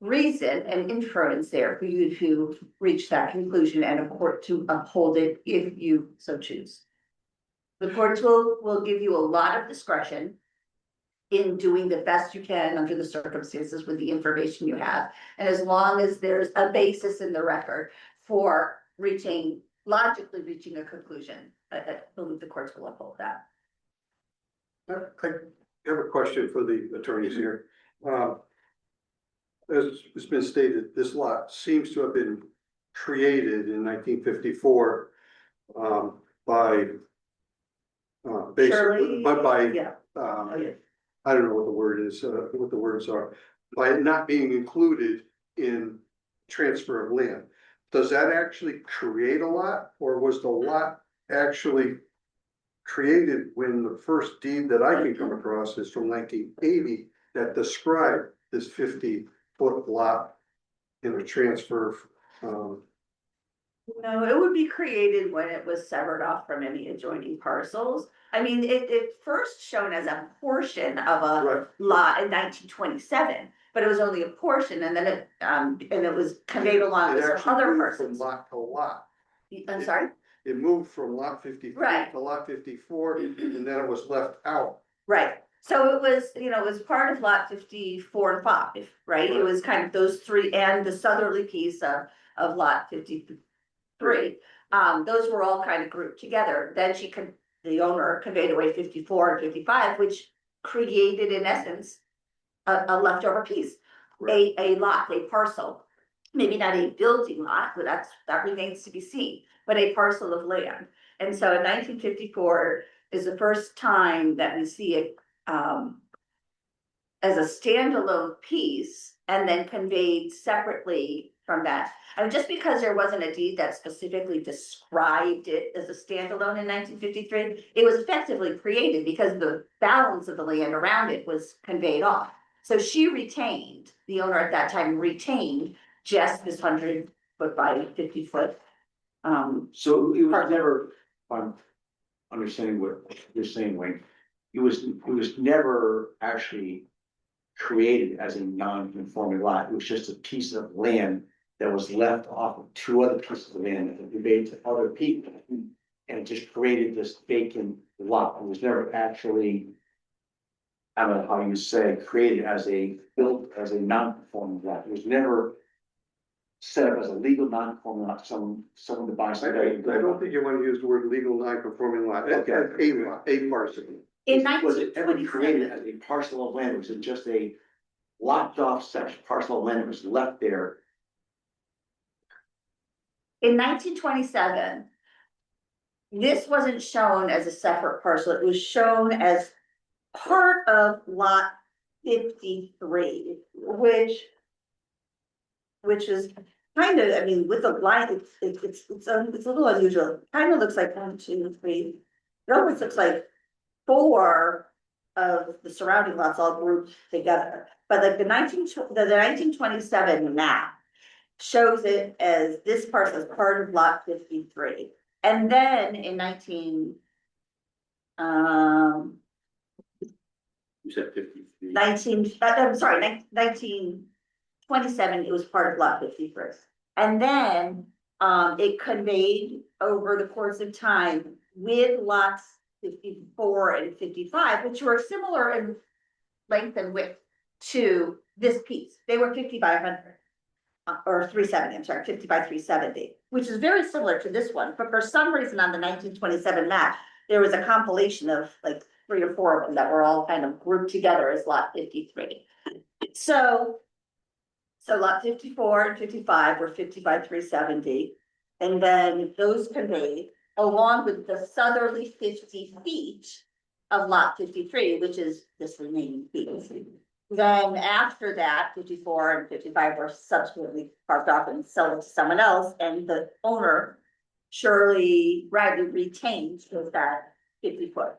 [SPEAKER 4] reason and inference there for you to reach that conclusion and a court to uphold it if you so choose. The courts will give you a lot of discretion in doing the best you can under the circumstances with the information you have, and as long as there's a basis in the record for logically reaching a conclusion, I believe the courts will uphold that.
[SPEAKER 2] I have a question for the attorneys here. As it's been stated, this lot seems to have been created in 1954 by basically, but by
[SPEAKER 8] Yeah.
[SPEAKER 2] I don't know what the word is, what the words are, by it not being included in transfer of land. Does that actually create a lot, or was the lot actually created when the first deed that I can come across is from 1980 that described this 50-foot lot in a transfer?
[SPEAKER 4] No, it would be created when it was severed off from any adjoining parcels. I mean, it first shown as a portion of a
[SPEAKER 2] Right.
[SPEAKER 4] lot in 1927, but it was only a portion, and then it was conveyed along
[SPEAKER 2] It
[SPEAKER 4] with some
[SPEAKER 2] actually
[SPEAKER 4] other
[SPEAKER 2] moved
[SPEAKER 4] parcels.
[SPEAKER 2] from lot to lot.
[SPEAKER 4] I'm sorry?
[SPEAKER 2] It moved from lot 53
[SPEAKER 4] Right.
[SPEAKER 2] to lot 54, and then it was left out.
[SPEAKER 4] Right, so it was, it was part of lot 54 and 5, right? It was kind of those three and the southerly piece of lot 53. Those were all kind of grouped together. Then the owner conveyed away 54 and 55, which created in essence a leftover piece, a lot, a parcel. maybe not a building lot, but that remains to be seen, but a parcel of land. And so in 1954 is the first time that we see it, as a standalone piece and then conveyed separately from that. And just because there wasn't a deed that specifically described it as a standalone in 1953, it was effectively created because the balance of the land around it was conveyed off. So she retained, the owner at that time retained just this 100-foot by 50-foot.
[SPEAKER 3] So it was never, if I'm understanding what you're saying, Wayne, it was never actually created as a non-conforming lot. It was just a piece of land that was left off of two other pieces of land that were conveyed to other people. And it just created this vacant lot. It was never actually, I don't know how you say, created as a non-conforming lot. It was never set up as a legal non-conforming lot, someone to buy
[SPEAKER 2] I
[SPEAKER 3] something.
[SPEAKER 2] don't think you want to use the word legal non-conforming lot,
[SPEAKER 3] Okay.
[SPEAKER 2] a lot, a parcel.
[SPEAKER 4] In
[SPEAKER 3] Was it ever
[SPEAKER 4] 1927,
[SPEAKER 3] created as a parcel of land? Was it just a locked off section parcel of land that was left there?
[SPEAKER 4] in 1927, this wasn't shown as a separate parcel, it was shown as part of lot 53, which is kind of, I mean, with the line, it's a little unusual, kind of looks like 1, 2, 3. It almost looks like 4 of the surrounding lots all grouped together, but like the 1927 map shows it as this parcel as part of lot 53. And then in
[SPEAKER 9] You said 53.
[SPEAKER 4] 1927, it was part of lot 53. And then it conveyed over the course of time with lots 54 and 55, which were similar in length and width to this piece. They were 50 by 100. Or 370, I'm sorry, 50 by 370, which is very similar to this one, but for some reason on the 1927 map, there was a compilation of like 3 or 4 of them that were all kind of grouped together as lot 53. So lot 54 and 55 were 50 by 370, and then those conveyed along with the southerly 50 feet of lot 53, which is this remaining piece. Then after that, 54 and 55 were subsequently carved off and sold to someone else, and the owner Shirley Riley retained that 50-foot.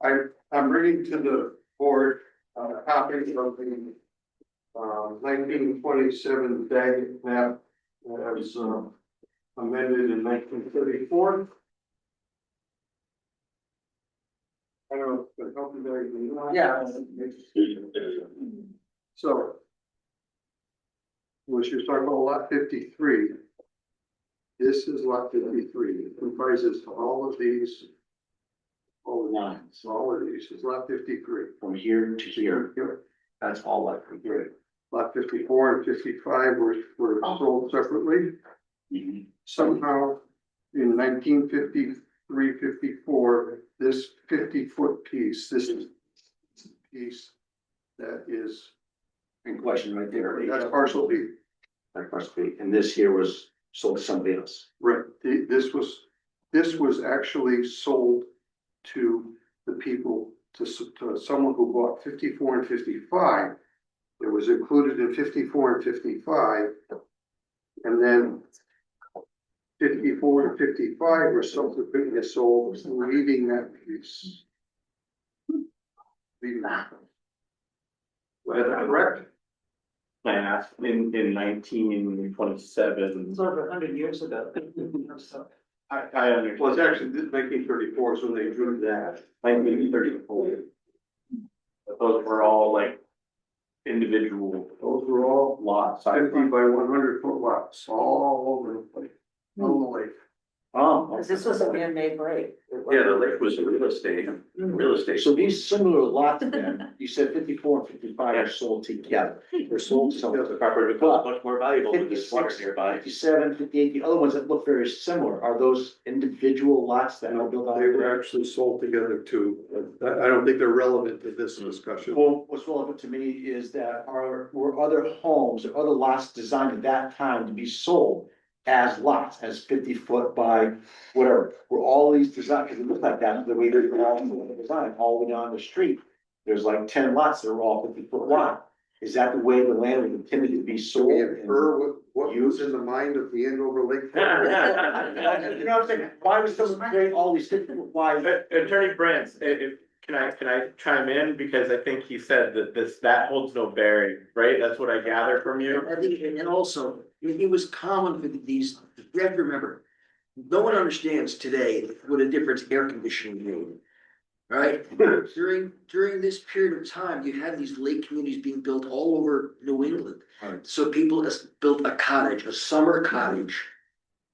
[SPEAKER 2] I'm bringing to the board, copies of the, 1927 Daggett map that was, amended in 1934. I don't know if it help you there.
[SPEAKER 3] Yeah.
[SPEAKER 2] So. Which you're talking about lot 53. This is lot 53. It comprises all of these.
[SPEAKER 3] All lines,
[SPEAKER 2] All of these is lot 53.
[SPEAKER 3] from here to here,
[SPEAKER 2] Here.
[SPEAKER 3] that's all like from here.
[SPEAKER 2] Lot 54 and 55 were sold separately. Somehow in 1953, 54, this 50-foot piece, this is piece that is,
[SPEAKER 3] In question right there.
[SPEAKER 2] that's parcel B.
[SPEAKER 3] That parcel B, and this here was sold to somebody else.
[SPEAKER 2] Right, this was actually sold to the people, to someone who bought 54 and 55. It was included in 54 and 55. And then 54 and 55 were subsequently sold, leaving that piece. Leaving that.
[SPEAKER 7] Was that correct? I asked in 1927.
[SPEAKER 3] It's over 100 years ago.
[SPEAKER 7] I understand.
[SPEAKER 2] Well, it's actually 1934 is when they drew that.
[SPEAKER 7] 1934. But those were all like individual
[SPEAKER 2] Those were all
[SPEAKER 7] lots.
[SPEAKER 2] 50 by 100-foot lots, all over the place, all the way.
[SPEAKER 3] Oh,
[SPEAKER 8] Cause this was a man-made break.
[SPEAKER 9] Yeah, the lake was real estate.
[SPEAKER 2] It
[SPEAKER 9] real estate.
[SPEAKER 3] So these similar lots then, you said 54 and 55 are sold together.
[SPEAKER 2] They're sold
[SPEAKER 3] So
[SPEAKER 2] together.
[SPEAKER 9] The property becomes much more valuable with this water
[SPEAKER 3] 56,
[SPEAKER 9] nearby.
[SPEAKER 3] 57, 58, the other ones that look very similar, are those individual lots that are built on?
[SPEAKER 2] They were actually sold together too. I don't think they're relevant to this discussion.
[SPEAKER 3] Well, what's relevant to me is that were other homes or other lots designed at that time to be sold as lots, as 50 foot by whatever, were all these designed, because it looked like that, the way they're all designed, all the way down the street. There's like 10 lots that are all 50 foot wide. Is that the way the land was intended to be
[SPEAKER 2] So
[SPEAKER 3] sold?
[SPEAKER 2] we infer what was in the mind of the Andover Lake.
[SPEAKER 3] You know what I'm saying? Why was someone create all these 50 foot wide?
[SPEAKER 7] Attorney Brandt, can I chime in? Because I think he said that that holds no bearing, right? That's what I gather from you.
[SPEAKER 6] I think, and also, it was common for these, you have to remember, no one understands today what a difference air conditioning made. Right? During this period of time, you had these lake communities being built all over New England.
[SPEAKER 3] Right.
[SPEAKER 6] So people built a cottage, a summer cottage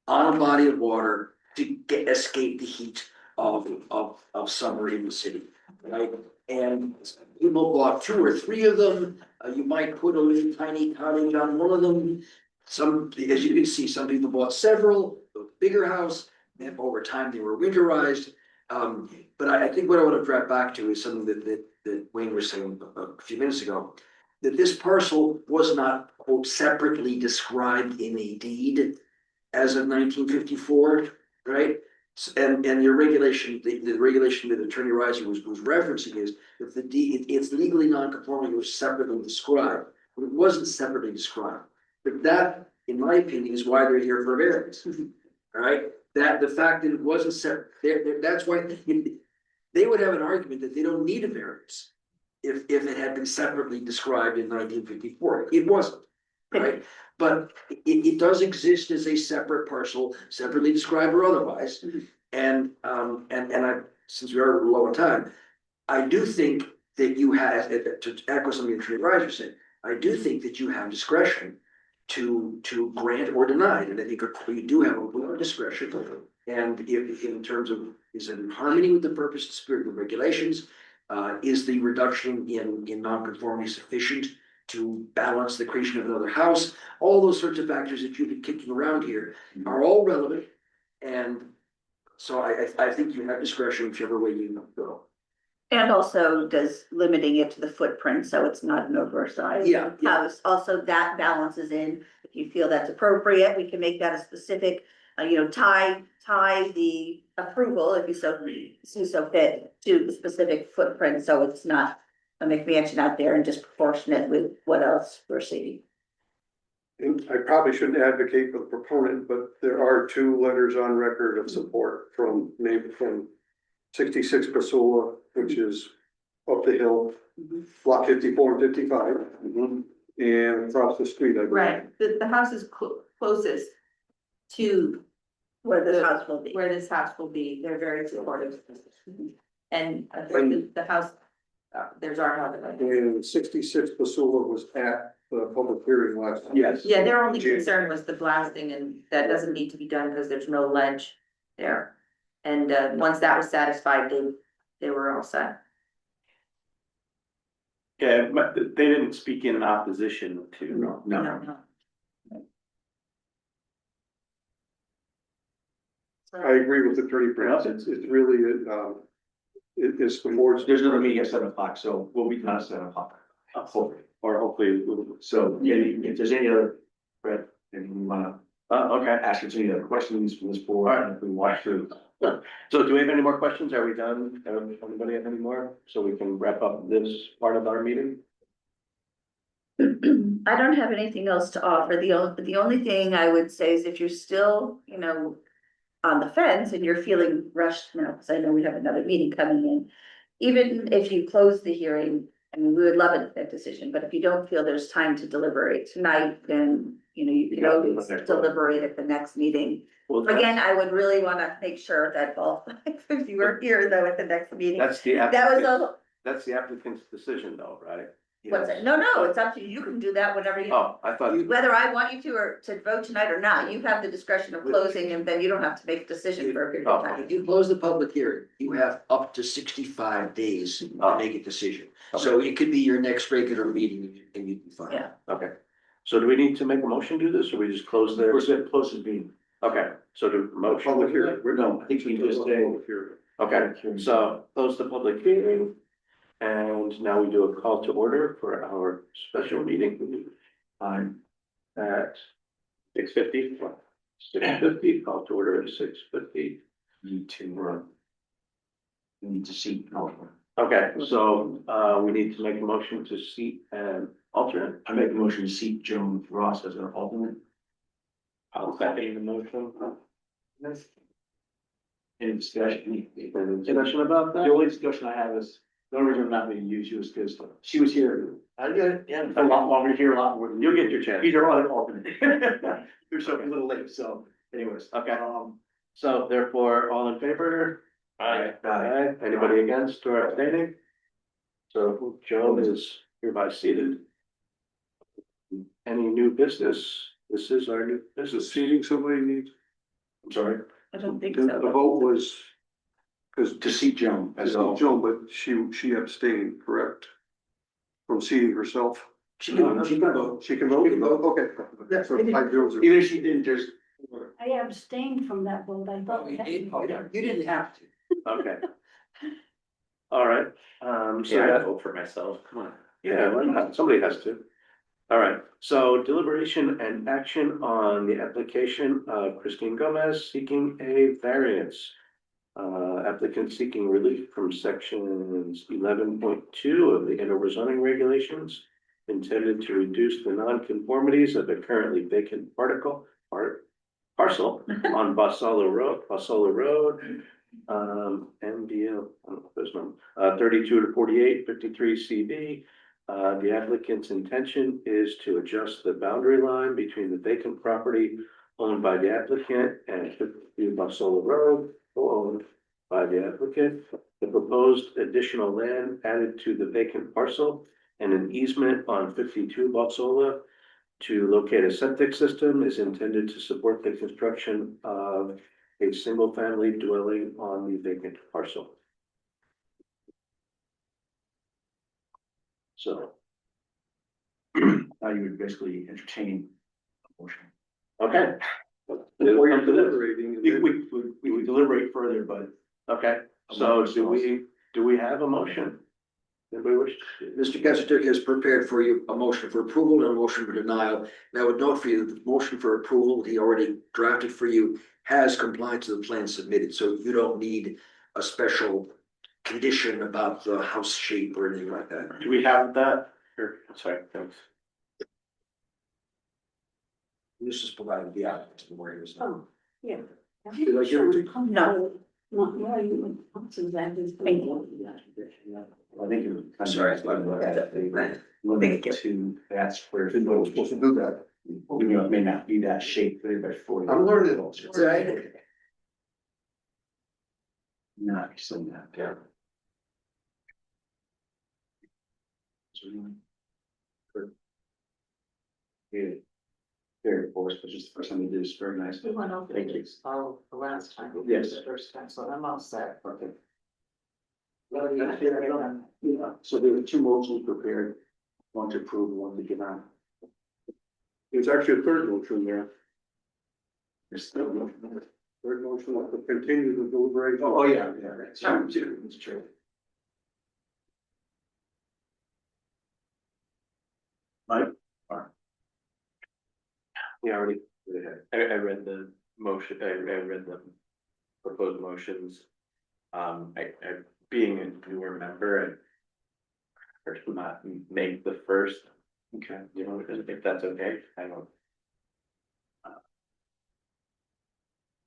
[SPEAKER 6] on a body of water to escape the heat of summer in the city, right? And people bought 2 or 3 of them. You might put a little tiny cottage on one of them. Some, as you can see, some people bought several, built a bigger house, and over time they were winterized. But I think what I want to drop back to is something that Wayne was saying a few minutes ago, that this parcel was not, quote, separately described in a deed as of 1954, right? And your regulation, the regulation that Attorney Reiser was referencing is that the deed, it's legally non-conforming, it was separately described, but it wasn't separately described. But that, in my opinion, is why they're here for variance, all right? That the fact that it wasn't separate, that's why they would have an argument that they don't need a variance if it had been separately described in 1954. It wasn't, right? But it does exist as a separate parcel, separately described or otherwise. And I, since we are low on time, I do think that you have, to echo something that Attorney Reiser said, I do think that you have discretion to grant or deny, and I think you do have a little discretion. And if in terms of, is it in harmony with the purpose and spirit of the regulations? Is the reduction in nonconformity sufficient to balance the creation of another house? All those sorts of factors that you've been kicking around here are all relevant. And so I think you have discretion whichever way you go.
[SPEAKER 4] And also does limiting it to the footprint, so it's not an oversized
[SPEAKER 6] Yeah.
[SPEAKER 4] house, also that balances in, if you feel that's appropriate, we can make that a specific, tie the approval, if you so fit, to the specific footprint, so it's not a McMansion out there and disproportionate with what else we're seeing.
[SPEAKER 2] And I probably shouldn't advocate for the proponent, but there are 2 letters on record of support from 66 Pasula, which is up the hill, block 54 and 55, and across the street, I believe.
[SPEAKER 8] Right, the house is closest to
[SPEAKER 4] Where this house will be.
[SPEAKER 8] where this house will be, they're very supportive. And the house, there's our house.
[SPEAKER 2] And 66 Pasula was at the public hearing last.
[SPEAKER 3] Yes.
[SPEAKER 8] Yeah, their only concern was the blasting, and that doesn't need to be done because there's no ledge there. And once that was satisfied, they were all set.
[SPEAKER 9] Yeah, but they didn't speak in opposition to.
[SPEAKER 3] No.
[SPEAKER 2] I agree with Attorney Brandt, it's really, it's the board's.
[SPEAKER 3] There's another meeting at 7 o'clock, so we'll be done at 7 o'clock. Hopefully.
[SPEAKER 9] Or hopefully,
[SPEAKER 3] So, yeah, if there's any other, Brett, if you wanna
[SPEAKER 9] okay.
[SPEAKER 3] ask us any other questions from this board,
[SPEAKER 9] All right.
[SPEAKER 3] if we want to.
[SPEAKER 9] So do we have any more questions? Are we done? Anybody have any more? So we can wrap up this part of our meeting?
[SPEAKER 4] I don't have anything else to offer. The only thing I would say is if you're still, on the fence and you're feeling rushed now, because I know we have another meeting coming in. Even if you close the hearing, I mean, we would love a decision, but if you don't feel there's time to deliberate tonight, then, you can always deliberate at the next meeting.
[SPEAKER 9] Well,
[SPEAKER 4] Again, I would really wanna make sure that all 5 of you are here though at the next meeting.
[SPEAKER 9] that's the
[SPEAKER 4] That was
[SPEAKER 9] applicant,
[SPEAKER 4] all,
[SPEAKER 9] that's the applicant's decision though, right?
[SPEAKER 4] What's it? No, it's up to you. You can do that whenever you,
[SPEAKER 9] Oh, I thought,
[SPEAKER 4] whether I want you to or to vote tonight or not, you have the discretion of closing and then you don't have to make a decision for a period of time.
[SPEAKER 6] If you close the public hearing, you have up to 65 days to make a decision. So it could be your next regular meeting and you can find.
[SPEAKER 4] Yeah.
[SPEAKER 9] okay. So do we need to make a motion to do this, or we just close there?
[SPEAKER 1] We're going to close the meeting.
[SPEAKER 9] Okay, so do motion.
[SPEAKER 2] Public hearing.
[SPEAKER 1] We're done. I think we just say.
[SPEAKER 9] Okay, so close the public hearing. And now we do a call to order for our special meeting. Time at 6:50. 6:50, call to order at 6:50.
[SPEAKER 1] Need to, we need to see.
[SPEAKER 9] Okay, so we need to make a motion to seat an alternate.
[SPEAKER 1] I make a motion to seat Joan Ross as our alternate.
[SPEAKER 7] I'll second the motion.
[SPEAKER 1] Any discussion?
[SPEAKER 9] Any discussion about
[SPEAKER 1] The
[SPEAKER 9] that?
[SPEAKER 1] only discussion I have is, the only reason I'm not going to use you is because she was here. I get it, yeah, a lot longer here, a lot more than you.
[SPEAKER 9] You'll get your chance.
[SPEAKER 1] Either other alternate. You're so a little late, so anyways.
[SPEAKER 9] Okay. So therefore, all in favor?
[SPEAKER 7] Aye.
[SPEAKER 9] Aye. Anybody against or abstaining? So Joe is hereby seated. Any new business? This is our new
[SPEAKER 2] Is the
[SPEAKER 9] business.
[SPEAKER 2] seating somebody needs?
[SPEAKER 1] I'm sorry,
[SPEAKER 4] I don't think
[SPEAKER 2] The
[SPEAKER 4] so.
[SPEAKER 2] vote was, because
[SPEAKER 1] to seat Joan as an alternate.
[SPEAKER 2] Joan, but she abstained, correct? From seating herself?
[SPEAKER 6] She can vote.
[SPEAKER 2] She can vote? She can vote, okay. So 5-0.
[SPEAKER 1] Even if she didn't, there's.
[SPEAKER 5] I abstained from that vote, I thought.
[SPEAKER 6] You didn't have to.
[SPEAKER 9] Okay. All right, so
[SPEAKER 7] Yeah, I
[SPEAKER 9] that,
[SPEAKER 7] vote for myself, come on.
[SPEAKER 9] yeah, why not? Somebody has to. All right, so deliberation and action on the application of Christine Gomez seeking a variance. Applicant seeking relief from sections 11.2 of the Andover zoning regulations intended to reduce the nonconformities of a currently vacant parcel on Basala Road, MDL, I don't know if there's no, 32 to 48, 53 CB. The applicant's intention is to adjust the boundary line between the vacant property owned by the applicant and 52 Basala Road, owned by the applicant. The proposed additional land added to the vacant parcel and an easement on 52 Basala to locate a septic system is intended to support the construction of a single-family dwelling on the vacant parcel. So,
[SPEAKER 1] Now you would basically entertain a motion.
[SPEAKER 9] okay.
[SPEAKER 2] Or you're deliberating. and then-
[SPEAKER 1] We would deliberate further, but
[SPEAKER 9] Okay, so do we have a motion? Anybody wish?
[SPEAKER 6] Mr. Kesinger has prepared for you a motion for approval and a motion for denial. And I would note for you that the motion for approval he already drafted for you has compliance to the plan submitted, so you don't need a special condition about the house shape or anything like that.
[SPEAKER 7] Do we have that? Or, sorry, thanks.
[SPEAKER 6] This is provided the applicant to where he was.
[SPEAKER 5] Oh, yeah.
[SPEAKER 6] Did I hear it?
[SPEAKER 5] No. Not where you would, so that is.
[SPEAKER 1] I think you're.
[SPEAKER 6] I'm sorry.
[SPEAKER 1] Limit to that square foot.
[SPEAKER 2] We're supposed to do that.
[SPEAKER 1] You know, it may not be that shape, but it's 40.
[SPEAKER 2] I'm learning it.
[SPEAKER 6] It's all right.
[SPEAKER 1] Not so that.
[SPEAKER 6] Yeah.
[SPEAKER 1] Yeah. Very forced, but just the first time you did is very nice.
[SPEAKER 8] We went over
[SPEAKER 1] Thank you.
[SPEAKER 8] this all the last time.
[SPEAKER 1] Yes.
[SPEAKER 8] The first time, so I'm all set.
[SPEAKER 1] Okay. So there were two motions prepared, one to approve, and one to deny.
[SPEAKER 2] There's actually a third motion there.
[SPEAKER 1] There's still a motion.
[SPEAKER 2] Third motion to continue the deliberation.
[SPEAKER 1] Oh, yeah, that's true, it's true. Mike?
[SPEAKER 9] We already,
[SPEAKER 7] I read the motion, I read the proposed motions. Being a newer member, I first not make the first,
[SPEAKER 1] Okay.
[SPEAKER 7] you know, if that's okay, I don't.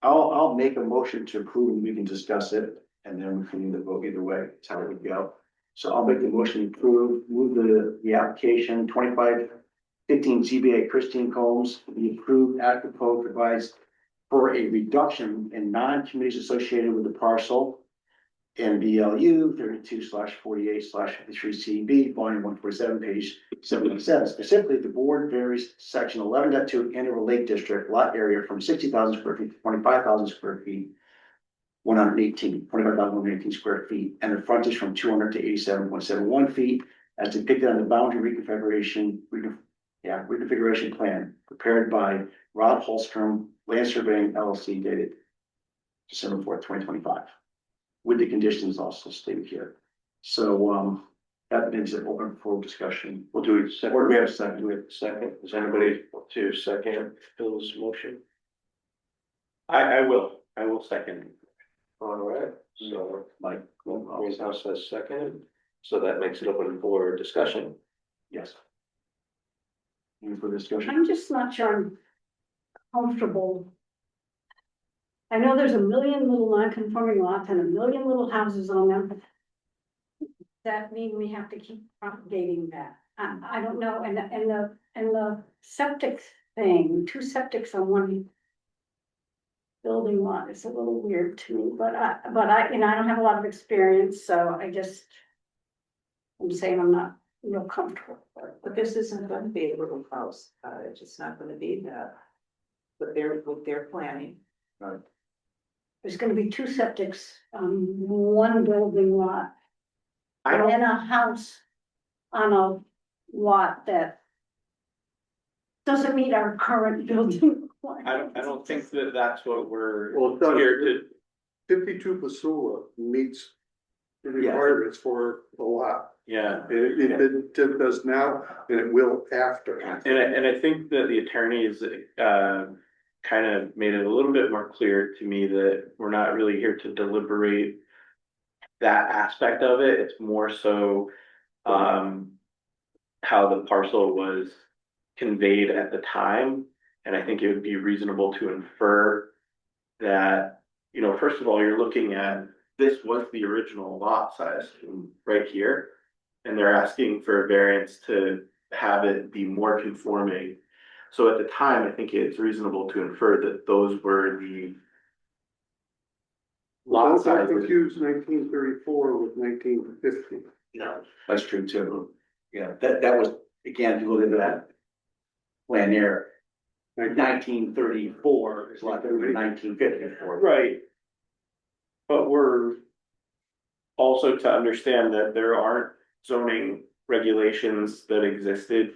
[SPEAKER 1] I'll make a motion to approve and we can discuss it, and then we can either vote either way, it's how it would go. So I'll make the motion to approve, move the application 2515 ZBA Christine Combs, the approved act code provides for a reduction in non-committees associated with the parcel
[SPEAKER 3] NBLU 32/48/53 CB, volume 147, page 77. Specifically, the board varies section 11.2 Andover Lake District lot area from 60,000 square feet to 25,000 square feet. 25,118 square feet, and the frontage from 200 to 87.71 feet as depicted on the boundary reconfiguration plan prepared by Rob Holstrom, Land Surveying LLC, dated December 4th, 2025. With the conditions also stated here. So, that makes it open for discussion.
[SPEAKER 9] We'll do it second.
[SPEAKER 3] Or do we have a second? Do we have a
[SPEAKER 9] Second, is anybody want to second Phil's motion?
[SPEAKER 7] I will second.
[SPEAKER 9] All right, so
[SPEAKER 3] Mike?
[SPEAKER 9] Greenhouse has seconded, so that makes it open for discussion.
[SPEAKER 3] Yes. Any further discussion?
[SPEAKER 5] I'm just not sure I'm comfortable. I know there's a million little non-conforming lots and a million little houses on them. That mean we have to keep propagating that. I don't know, and the septic thing, 2 septics on one building lot is a little weird to me, but I, you know, I don't have a lot of experience, so I'm saying I'm not real comfortable.
[SPEAKER 10] But this isn't gonna be a little house, it's just not gonna be that. But they're planning.
[SPEAKER 3] Right.
[SPEAKER 5] There's gonna be 2 septics on one building lot.
[SPEAKER 3] I don't-
[SPEAKER 5] And then a house on a lot that doesn't meet our current building requirements.
[SPEAKER 7] I don't think that that's what we're
[SPEAKER 2] Well, it does.
[SPEAKER 7] here to,
[SPEAKER 2] 52 Pasula meets the requirements for the lot.
[SPEAKER 7] yeah.
[SPEAKER 2] It does now, and it will after.
[SPEAKER 7] And I think that the attorneys, kind of made it a little bit more clear to me that we're not really here to deliberate that aspect of it. It's more so, how the parcel was conveyed at the time. And I think it would be reasonable to infer that, you know, first of all, you're looking at, this was the original lot size right here. And they're asking for a variance to have it be more conforming. So at the time, I think it's reasonable to infer that those were the lot
[SPEAKER 2] Don't
[SPEAKER 7] sizes.
[SPEAKER 2] confuse 1934 with 1950.
[SPEAKER 3] No, that's true too. Yeah, that was, again, if you look into that plan there, 1934 is like 1954.
[SPEAKER 7] Right. But we're also to understand that there aren't zoning regulations that existed.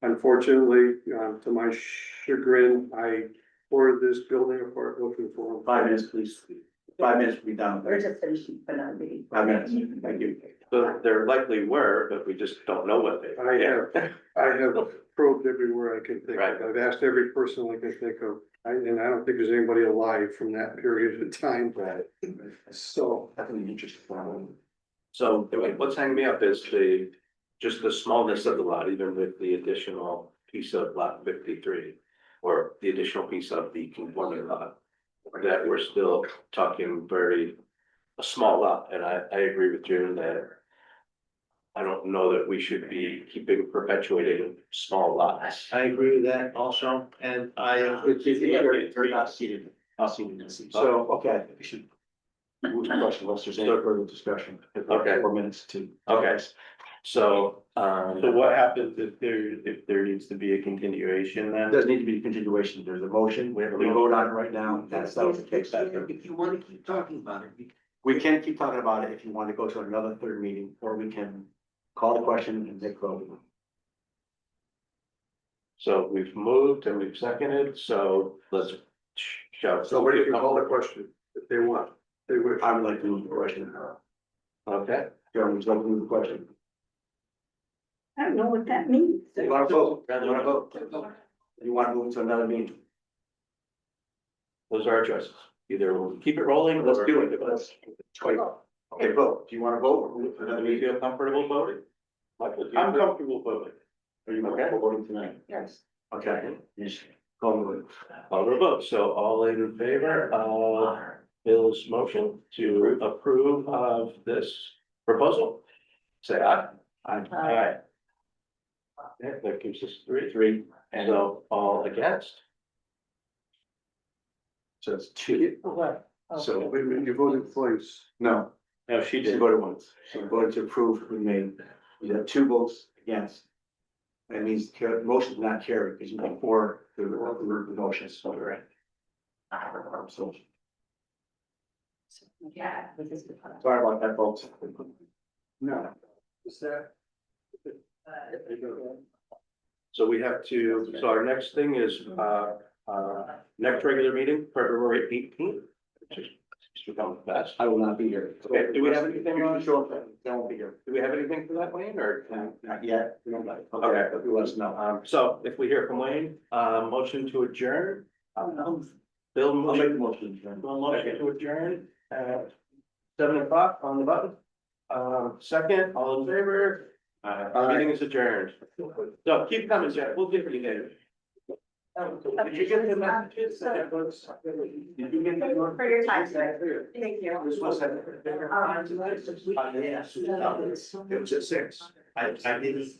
[SPEAKER 2] Unfortunately, to my chagrin, I tore this building apart looking for them.
[SPEAKER 3] 5 minutes, please. 5 minutes, be done.
[SPEAKER 4] We're just finishing, but not really.
[SPEAKER 3] 5 minutes, thank you.
[SPEAKER 9] So there likely were, but we just don't know what they.
[SPEAKER 2] I have probed everywhere I can think
[SPEAKER 9] Right.
[SPEAKER 2] of. I've asked every person I can think of, and I don't think there's anybody alive from that period of time.
[SPEAKER 9] Right.
[SPEAKER 2] So,
[SPEAKER 3] That's an interesting one.
[SPEAKER 9] So what's hanging me up is just the smallness of the lot, even with the additional piece of lot 53. Or the additional piece of the conforming lot, that we're still talking a small lot, and I agree with June that. I don't know that we should be perpetuating small lots.
[SPEAKER 1] I agree with that also, and
[SPEAKER 3] They're not seated, so, okay, we should move to question unless there's any further discussion.
[SPEAKER 9] Okay.
[SPEAKER 3] 4 minutes to.
[SPEAKER 9] Okay. So,
[SPEAKER 7] So what happens if there needs to be a continuation
[SPEAKER 3] It
[SPEAKER 7] then?
[SPEAKER 3] doesn't need to be a continuation, there's a motion, we vote on it right now, that's the case.
[SPEAKER 6] If you wanna keep talking about it,
[SPEAKER 3] We can keep talking about it if you want to go to another third meeting, or we can call the question and take vote.
[SPEAKER 9] so we've moved and we've seconded, so let's show.
[SPEAKER 2] somebody can call the question if they want. They wish.
[SPEAKER 3] I would like to move the question.
[SPEAKER 9] Okay,
[SPEAKER 3] Jeremy, would you like to move the question?
[SPEAKER 5] I don't know what that means.
[SPEAKER 3] You want to vote? You want to vote? You want to move to another meeting?
[SPEAKER 9] those are our choices. Either we'll keep it rolling.
[SPEAKER 3] Let's
[SPEAKER 9] or-
[SPEAKER 3] do it. Okay, vote. Do you want to vote or move to another
[SPEAKER 9] Do we
[SPEAKER 3] meeting?
[SPEAKER 9] feel comfortable voting? Michael, do you
[SPEAKER 7] I'm
[SPEAKER 9] feel-
[SPEAKER 7] comfortable voting.
[SPEAKER 3] Are you okay for voting tonight?
[SPEAKER 5] Yes.
[SPEAKER 3] Okay. Yes. Call the vote.
[SPEAKER 9] I'll vote, so all in favor of Bill's motion to approve of this proposal? Say aye. Aye. Yeah, that gives us three, and so all against?
[SPEAKER 3] So it's two.
[SPEAKER 5] What?
[SPEAKER 3] So,
[SPEAKER 2] Wait a minute, you voted twice.
[SPEAKER 3] no,
[SPEAKER 7] No, she
[SPEAKER 3] She
[SPEAKER 7] did.
[SPEAKER 3] voted once, she voted to approve, we made, you had 2 votes against. That means motion did not carry, because you got 4 to the motion, so you're right. So,
[SPEAKER 10] Yeah.
[SPEAKER 3] sorry about that, folks.
[SPEAKER 2] No. Is that?
[SPEAKER 9] So we have to, so our next thing is, next regular meeting, February 18th. Mr. Thomas Bass.
[SPEAKER 3] I will not be here.
[SPEAKER 9] Okay, do we have anything
[SPEAKER 3] You
[SPEAKER 9] on-
[SPEAKER 3] can show up, I won't be here.
[SPEAKER 9] Do we have anything for that, Wayne, or?
[SPEAKER 3] Not yet, we don't like,
[SPEAKER 9] Okay.
[SPEAKER 3] okay, but you let us know.
[SPEAKER 9] So if we hear from Wayne, motion to adjourn. Bill,
[SPEAKER 3] I'll make
[SPEAKER 9] motion,
[SPEAKER 3] the motion.
[SPEAKER 9] Bill, motion to adjourn at 7 o'clock on the button. Second, all in favor? Meeting is adjourned. So keep coming, Jeff, we'll give you Dave. Did you get the messages? Did you get that?
[SPEAKER 4] For your time today. Thank you.
[SPEAKER 3] This was at.
[SPEAKER 4] Yes.
[SPEAKER 3] It was at 6. I didn't.